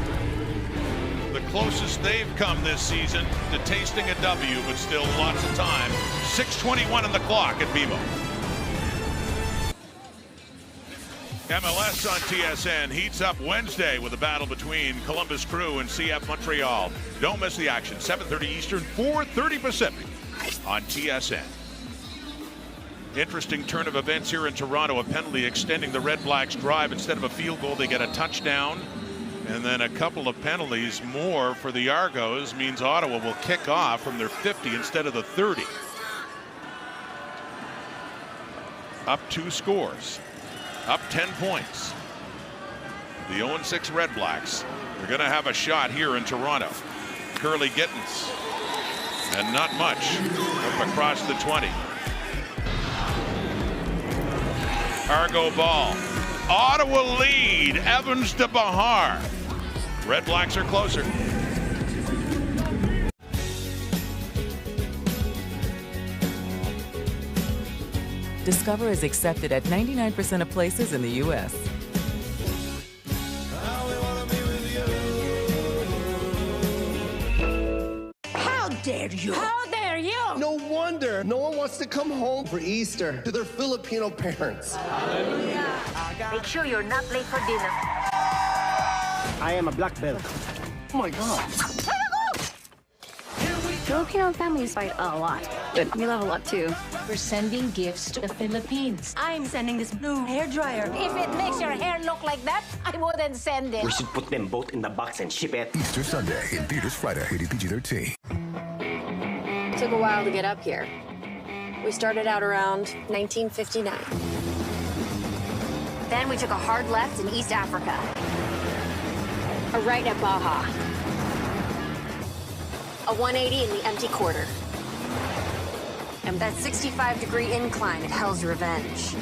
[SPEAKER 1] the closest they've come this season to tasting a W, but still lots of time. 6:21 on the clock at BMO. MLS on TSN heats up Wednesday with a battle between Columbus Crew and CF Montreal. Don't miss the action. 7:30 Eastern, 4:30 Pacific on TSN. Interesting turn of events here in Toronto. A penalty extending the Red Blacks' drive. Instead of a field goal, they get a touchdown. And then a couple of penalties more for the Argos means Ottawa will kick off from their 50 instead of the 30. up 2 scores, up 10 points. The 0-6 REDBLACKS are going to have a shot here in Toronto. Curly Gittins, and not much, up across the 20. Argo ball. Ottawa lead. Evans to Bahar. REDBLACKS are closer.
[SPEAKER 11] Discover is accepted at 99% of places in the U.S.
[SPEAKER 12] How dare you?
[SPEAKER 13] How dare you?
[SPEAKER 12] No wonder no one wants to come home for Easter to their Filipino parents.
[SPEAKER 13] Make sure you're not late for dinner.
[SPEAKER 12] I am a black belt. Oh my God.
[SPEAKER 14] Filipino families fight a lot, but we love a lot too.
[SPEAKER 13] We're sending gifts to the Philippines. I'm sending this blue hairdryer. If it makes your hair look like that, I wouldn't send it.
[SPEAKER 15] We should put them both in the box and ship it.
[SPEAKER 16] Easter Sunday in theaters Friday, rated PG-13.
[SPEAKER 14] It took a while to get up here. We started out around 1959. Then we took a hard left in East Africa. A right at Baja. A 180 in the empty quarter. And that 65-degree incline at Hell's Revenge.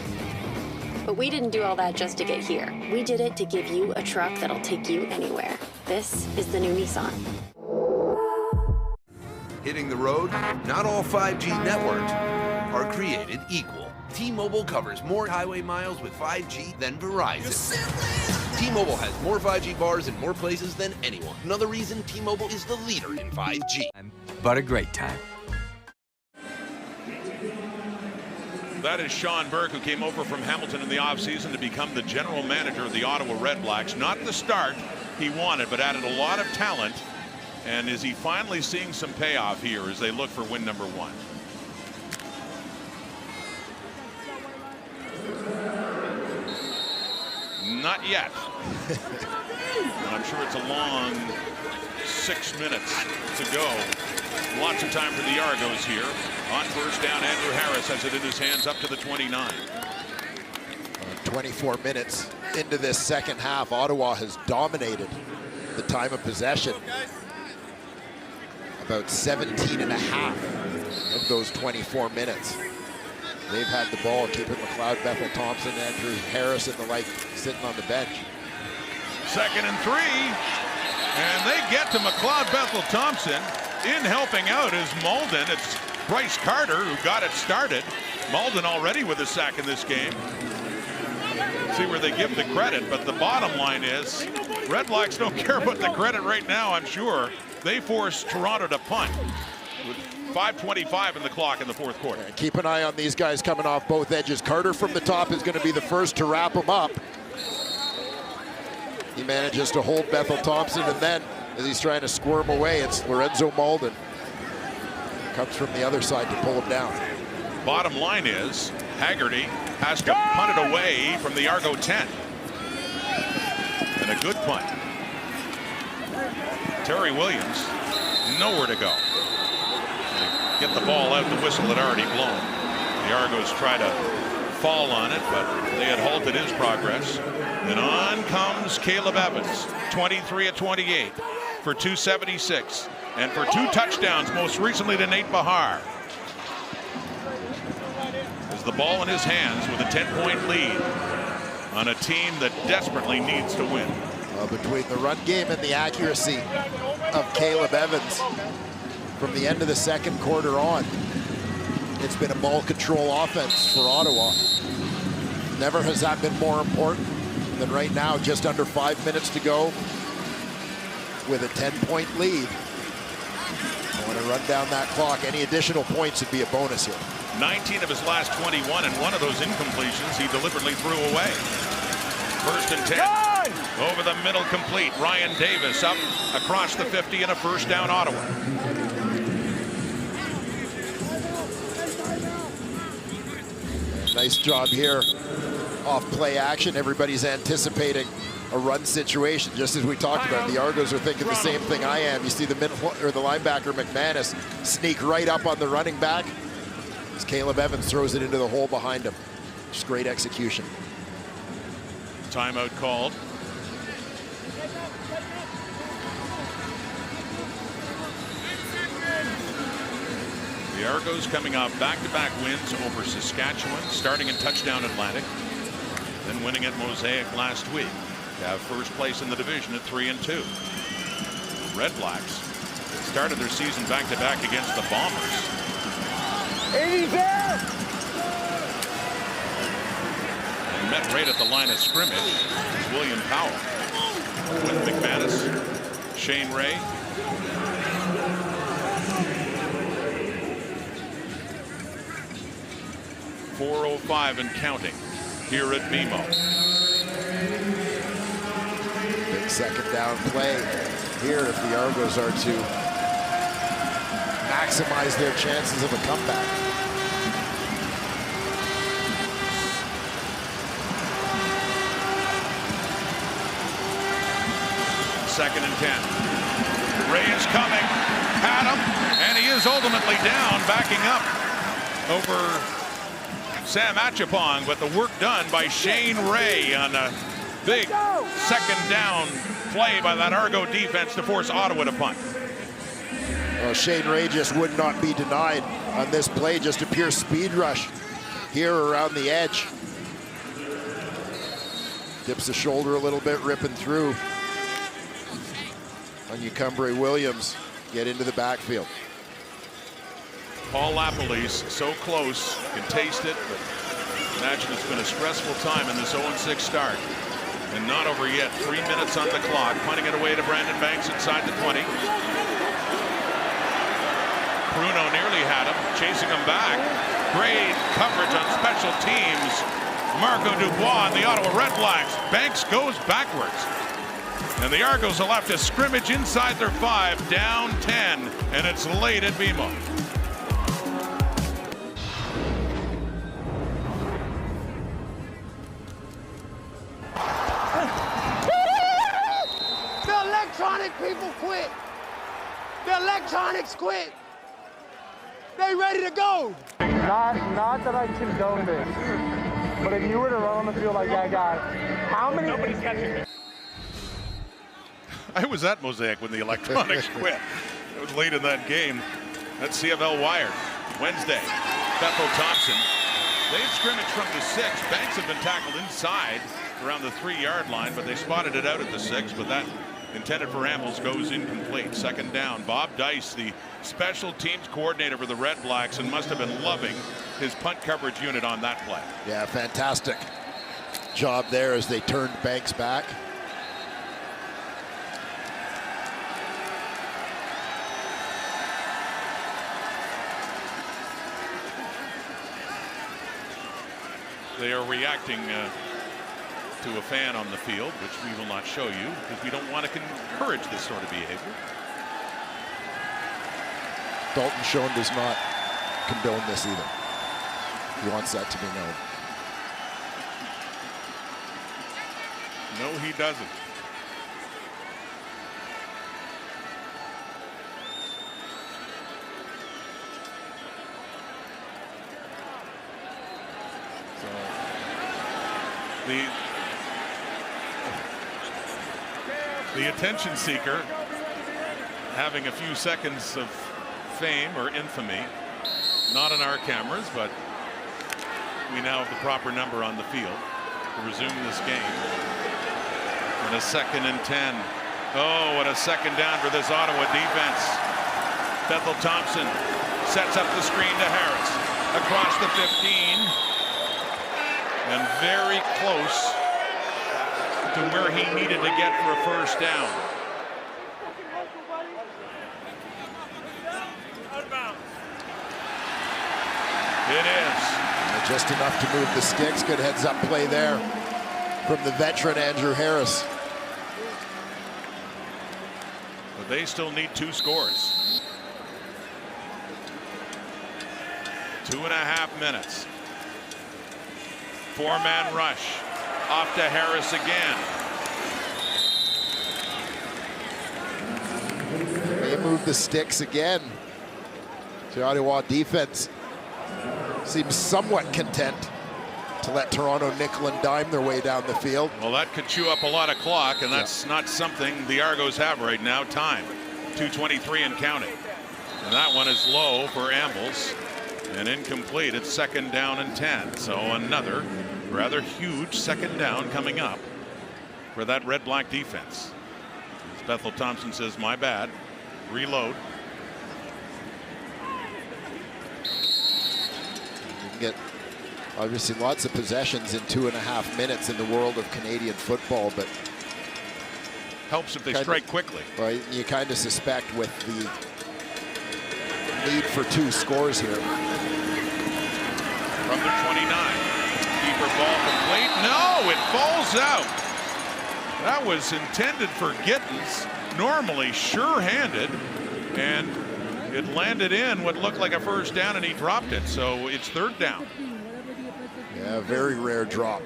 [SPEAKER 14] But we didn't do all that just to get here. We did it to give you a truck that'll take you anywhere. This is the new Nissan.
[SPEAKER 17] Hitting the road? Not all 5G networks are created equal. T-Mobile covers more highway miles with 5G than Verizon. T-Mobile has more 5G bars in more places than anyone. Another reason T-Mobile is the leader in 5G.
[SPEAKER 18] But a great time.
[SPEAKER 1] That is Sean Burke, who came over from Hamilton in the offseason to become the general manager of the Ottawa REDBLACKS. Not the start he wanted, but added a lot of talent. And is he finally seeing some payoff here as they look for win number 1? Not yet. I'm sure it's a long 6 minutes to go. Lots of time for the Argos here. On first down, Andrew Harris has it in his hands up to the 29.
[SPEAKER 2] 24 minutes into this second half, Ottawa has dominated the time of possession. About 17 and a half of those 24 minutes. They've had the ball, keeping McLeod, Bethel Thompson, Andrew Harris, and the like sitting on the bench.
[SPEAKER 1] 2nd and 3. And they get to McLeod, Bethel Thompson. In helping out is Malden. It's Bryce Carter who got it started. Malden already with a sack in this game. See where they give the credit, but the bottom line is REDBLACKS don't care about the credit right now, I'm sure. They force Toronto to punt with 5:25 in the clock in the 4th quarter.
[SPEAKER 2] And keep an eye on these guys coming off both edges. Carter from the top is going to be the first to wrap him up. He manages to hold Bethel Thompson, and then as he's trying to squirm away, it's Lorenzo Malden. Comes from the other side to pull him down.
[SPEAKER 1] Bottom line is Haggerty has to punt it away from the Argo 10. And a good punt. Terry Williams, nowhere to go. They get the ball out, the whistle had already blown. The Argos try to fall on it, but they had halted his progress. And on comes Caleb Evans, 23 of 28 for 276 and for 2 touchdowns, most recently to Nate Bahar. Has the ball in his hands with a 10-point lead on a team that desperately needs to win.
[SPEAKER 2] Well, between the run game and the accuracy of Caleb Evans from the end of the 2nd quarter on, it's been a ball control offense for Ottawa. Never has that been more important than right now, just under 5 minutes to go with a 10-point lead. I want to run down that clock. Any additional points would be a bonus here.
[SPEAKER 1] 19 of his last 21, and one of those incompletions he deliberately threw away. 1st and 10. Over the middle, complete. Ryan Davis up across the 50 and a first down, Ottawa.
[SPEAKER 2] Nice job here off play action. Everybody's anticipating a run situation, just as we talked about. The Argos are thinking the same thing I am. You see the middle or the linebacker McManus sneak right up on the running back as Caleb Evans throws it into the hole behind him. Just great execution.
[SPEAKER 1] Timeout called. The Argos coming off back-to-back wins over Saskatchewan, starting in touchdown Atlantic, then winning at Mosaic last week to have first place in the division at 3-2. Red Blacks started their season back-to-back against the Bombers.
[SPEAKER 3] 80 there!
[SPEAKER 1] And met right at the line of scrimmage. William Powell with McManus, Shane Ray. .405 and counting here at BMO.
[SPEAKER 2] Big second down play here if the Argos are to maximize their chances of a comeback.
[SPEAKER 1] Second and 10. Ray is coming, had him, and he is ultimately down, backing up over Sam Achapong, but the work done by Shane Ray on a big second down play by that Argo defense to force Ottawa to punt.
[SPEAKER 2] Well, Shane Ray just would not be denied on this play, just a pure speed rush here around the edge. Dips the shoulder a little bit, ripping through. Onyekumbre Williams get into the backfield.
[SPEAKER 1] Paul Lapalisse so close, can taste it, but imagine it's been a stressful time in this 0-6 start. And not over yet. 3 minutes on the clock. Punting it away to Brandon Banks inside the 20. Bruno nearly had him, chasing him back. Great coverage on special teams. Marco Dubois and the Ottawa Red Blacks. Banks goes backwards. And the Argos will have to scrimmage inside their 5, down 10, and it's late at BMO.
[SPEAKER 3] The electronic people quit. The electronics quit. They ready to go. Not that I condone this, but if you were to run on the field like that guy, how many? Nobody's catching me.
[SPEAKER 1] I was at Mosaic when the electronics quit. It was late in that game. That's CFL Wired. Wednesday, Bethel Thompson. They've scrimmaged from the 6. Banks have been tackled inside around the 3-yard line, but they spotted it out at the 6. But that intended for Ambles goes incomplete. Second down. Bob Dice, the special teams coordinator for the Red Blacks, and must have been loving his punt coverage unit on that play.
[SPEAKER 2] Yeah, fantastic job there as they turned Banks back.
[SPEAKER 1] They are reacting to a fan on the field, which we will not show you because we don't want to encourage this sort of behavior.
[SPEAKER 2] Dalton Schoen does not condone this either. He wants that to be known.
[SPEAKER 1] No, he doesn't. The attention seeker having a few seconds of fame or infamy, not on our cameras, but we now have the proper number on the field to resume this game. And a 2nd and 10. Oh, what a second down for this Ottawa defense. Bethel Thompson sets up the screen to Harris across the 15 and very close to where he needed to get for a first down. It is.
[SPEAKER 2] Just enough to move the sticks. Good heads-up play there from the veteran Andrew Harris.
[SPEAKER 1] But they still need 2 scores. 2.5 minutes. 4-man rush. Off to Harris again.
[SPEAKER 2] They move the sticks again. The Ottawa defense seems somewhat content to let Toronto nickel and dime their way down the field.
[SPEAKER 1] Well, that could chew up a lot of clock, and that's not something the Argos have right now. Time, 2:23 and counting. And that one is low for Ambles and incomplete. It's 2nd down and 10. So another rather huge 2nd down coming up for that Red Black defense. As Bethel Thompson says, my bad. Reload.
[SPEAKER 2] You can get obviously lots of possessions in 2.5 minutes in the world of Canadian football, but
[SPEAKER 1] helps if they strike quickly.
[SPEAKER 2] Right, you kind of suspect with the need for 2 scores here.
[SPEAKER 1] From the 29. Keeper ball complete. No, it falls out. That was intended for Gittens. Normally sure-handed, and it landed in what looked like a 1st down, and he dropped it. So it's 3rd down.
[SPEAKER 2] Yeah, very rare drop.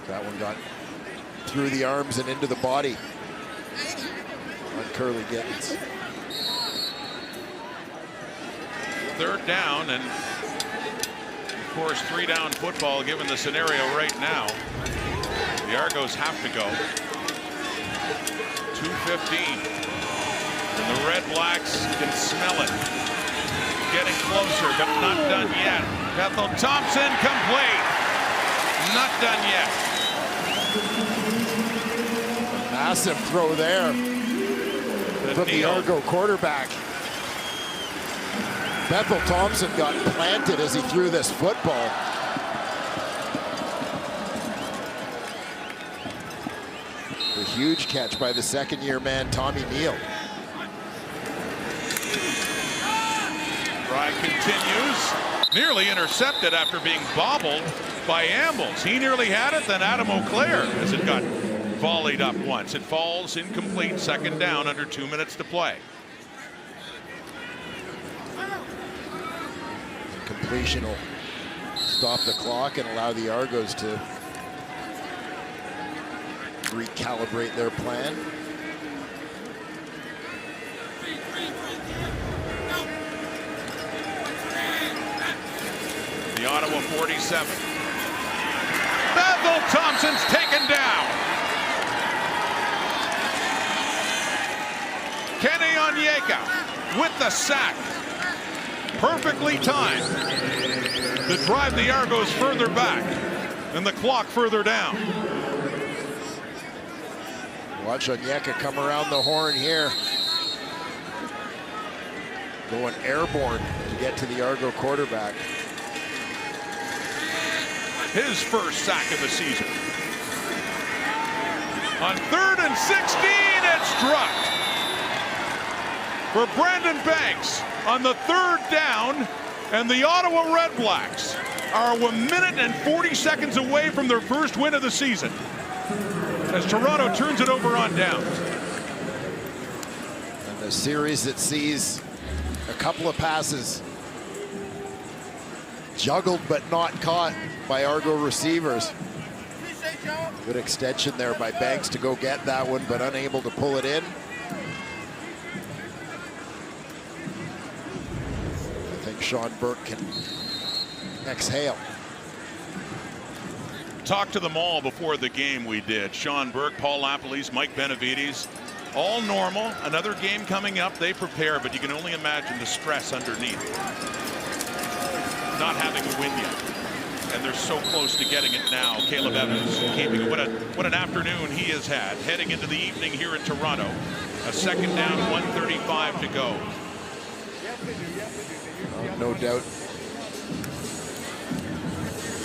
[SPEAKER 2] That one got through the arms and into the body on Curly Gittens.
[SPEAKER 1] 3rd down, and of course 3-down football given the scenario right now. The Argos have to go. 2:15. And the Red Blacks can smell it. Getting closer, but not done yet. Bethel Thompson complete. Not done yet.
[SPEAKER 2] Massive throw there from the Argo quarterback. Bethel Thompson got planted as he threw this football. A huge catch by the 2nd-year man, Tommy Neal.
[SPEAKER 1] Drive continues. Nearly intercepted after being bobbled by Ambles. He nearly had it, then Adam O'Clair as it got volleyed up once. It falls incomplete, 2nd down, under 2 minutes to play.
[SPEAKER 2] Completion will stop the clock and allow the Argos to recalibrate their plan.
[SPEAKER 1] The Ottawa 47. Bethel Thompson's taken down. Kenny Onyeka with the sack. Perfectly timed to drive the Argos further back and the clock further down.
[SPEAKER 2] Watch Onyeka come around the horn here. Going airborne to get to the Argo quarterback.
[SPEAKER 1] His first sack of the season. On 3rd and 16, it's dropped. For Brandon Banks on the 3rd down, and the Ottawa Red Blacks are 1 minute and 40 seconds away from their first win of the season as Toronto turns it over on downs.
[SPEAKER 2] And a series that sees a couple of passes juggled but not caught by Argo receivers. Good extension there by Banks to go get that one, but unable to pull it in. I think Sean Burke can exhale.
[SPEAKER 1] Talked to them all before the game. We did. Sean Burke, Paul Lapalese, Mike Benavides, all normal. Another game coming up. They prepare, but you can only imagine the stress underneath. Not having a win yet, and they're so close to getting it now. Caleb Evans keeping it. What an afternoon he has had. Heading into the evening here in Toronto. A 2nd down, 1:35 to go.
[SPEAKER 2] No doubt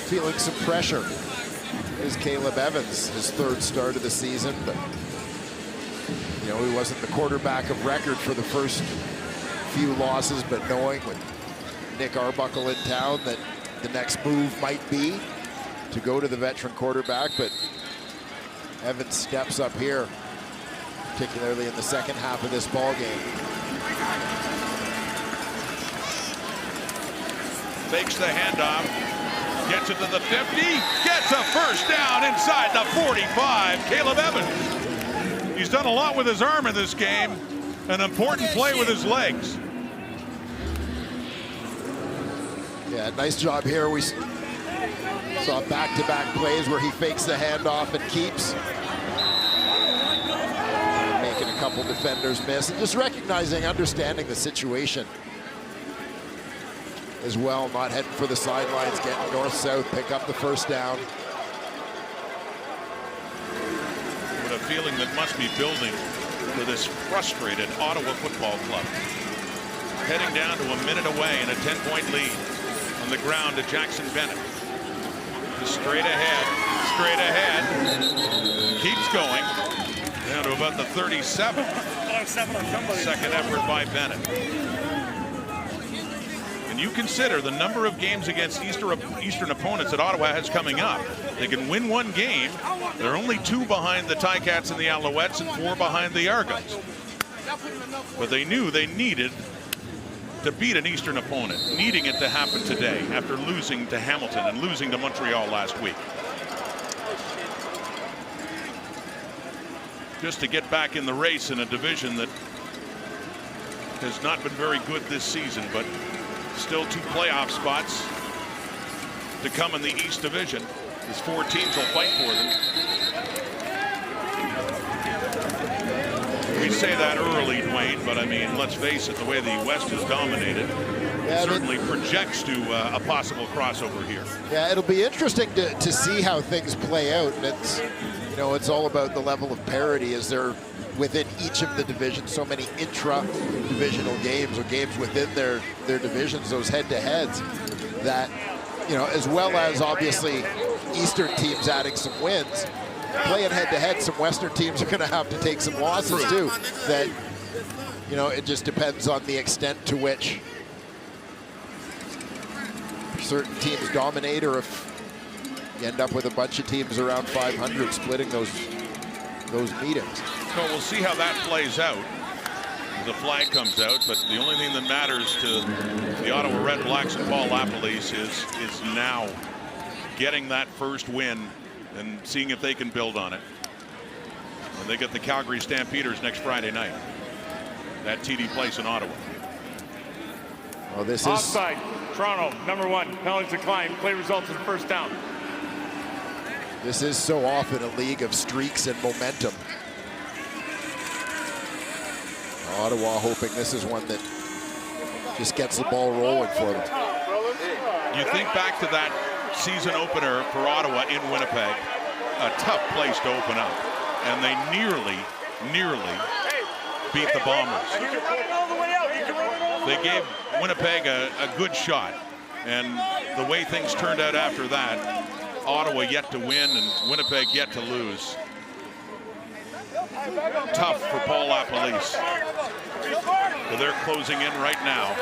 [SPEAKER 2] feeling some pressure is Caleb Evans, his 3rd start of the season, but you know, he wasn't the quarterback of record for the first few losses, but knowing with Nick Arbuckle in town that the next move might be to go to the veteran quarterback, but Evans steps up here, particularly in the 2nd half of this ball game.
[SPEAKER 1] Fakes the handoff, gets it to the 50, gets a 1st down inside the 45. Caleb Evans. He's done a lot with his arm in this game. An important play with his legs.
[SPEAKER 2] Yeah, nice job here. Saw back-to-back plays where he fakes the handoff and keeps. Making a couple defenders miss. And just recognizing, understanding the situation as well. Not heading for the sidelines, getting north-south, pick up the first down.
[SPEAKER 1] What a feeling that must be building for this frustrated Ottawa football club. Heading down to a minute away and a 10-point lead on the ground to Jackson Bennett. Just straight ahead, keeps going, down to about the 37. Second effort by Bennett. And you consider the number of games against Eastern opponents that Ottawa has coming up. They can win one game. They're only 2 behind the Ticats and the Alouettes and 4 behind the Argonauts. But they knew they needed to beat an Eastern opponent, needing it to happen today after losing to Hamilton and losing to Montreal last week. Just to get back in the race in a division that has not been very good this season, but still 2 playoff spots to come in the East Division. These 4 teams will fight for them. We say that early, Dwayne, but I mean, let's face it, the way the West is dominated certainly projects to a possible crossover here.
[SPEAKER 2] Yeah, it'll be interesting to see how things play out. And it's, you know, it's all about the level of parity. Is there within each of the divisions so many intra-divisional games or games within their divisions, those head-to-heads that, you know, as well as obviously Eastern teams adding some wins, playing head-to-head, some Western teams are going to have to take some losses too. That, you know, it just depends on the extent to which certain teams dominate, or if you end up with a bunch of teams around 500 splitting those meetings.
[SPEAKER 1] So we'll see how that plays out. The flag comes out, but the only thing that matters to the Ottawa REDBLACKS and Paul LaPolice is now getting that first win and seeing if they can build on it. And they get the Calgary Stampeders next Friday night at TD Place in Ottawa.
[SPEAKER 2] Well, this is
[SPEAKER 4] offside. Toronto, number 1, penalties decline. Play results in first down.
[SPEAKER 2] This is so often a league of streaks and momentum. Ottawa hoping this is one that just gets the ball rolling for them.
[SPEAKER 1] You think back to that season opener for Ottawa in Winnipeg, a tough place to open up, and they nearly beat the Bombers. They gave Winnipeg a good shot, and the way things turned out after that, Ottawa yet to win and Winnipeg yet to lose. Tough for Paul LaPolice. But they're closing in right now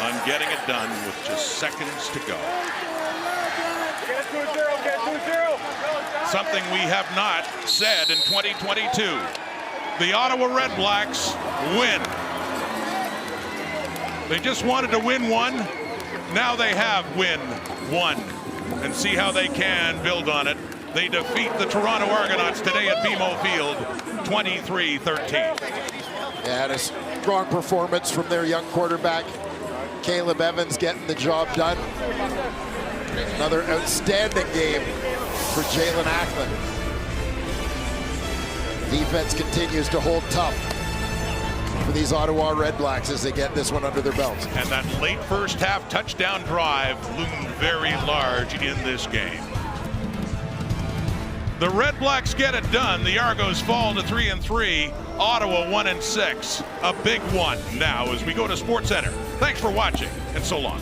[SPEAKER 1] on getting it done with just seconds to go. Something we have not said in 2022. The Ottawa REDBLACKS win. They just wanted to win one. Now they have win one. And see how they can build on it. They defeat the Toronto Argonauts today at BMO Field, 23-13.
[SPEAKER 2] Yeah, and a strong performance from their young quarterback, Caleb Evans, getting the job done. Another outstanding game for Jalen Ackland. Defense continues to hold tough for these Ottawa REDBLACKS as they get this one under their belts.
[SPEAKER 1] And that late first half touchdown drive loomed very large in this game. The REDBLACKS get it done. The Argos fall to 3-3. Ottawa 1-6. A big one now as we go to SportsCenter. Thanks for watching, and so long.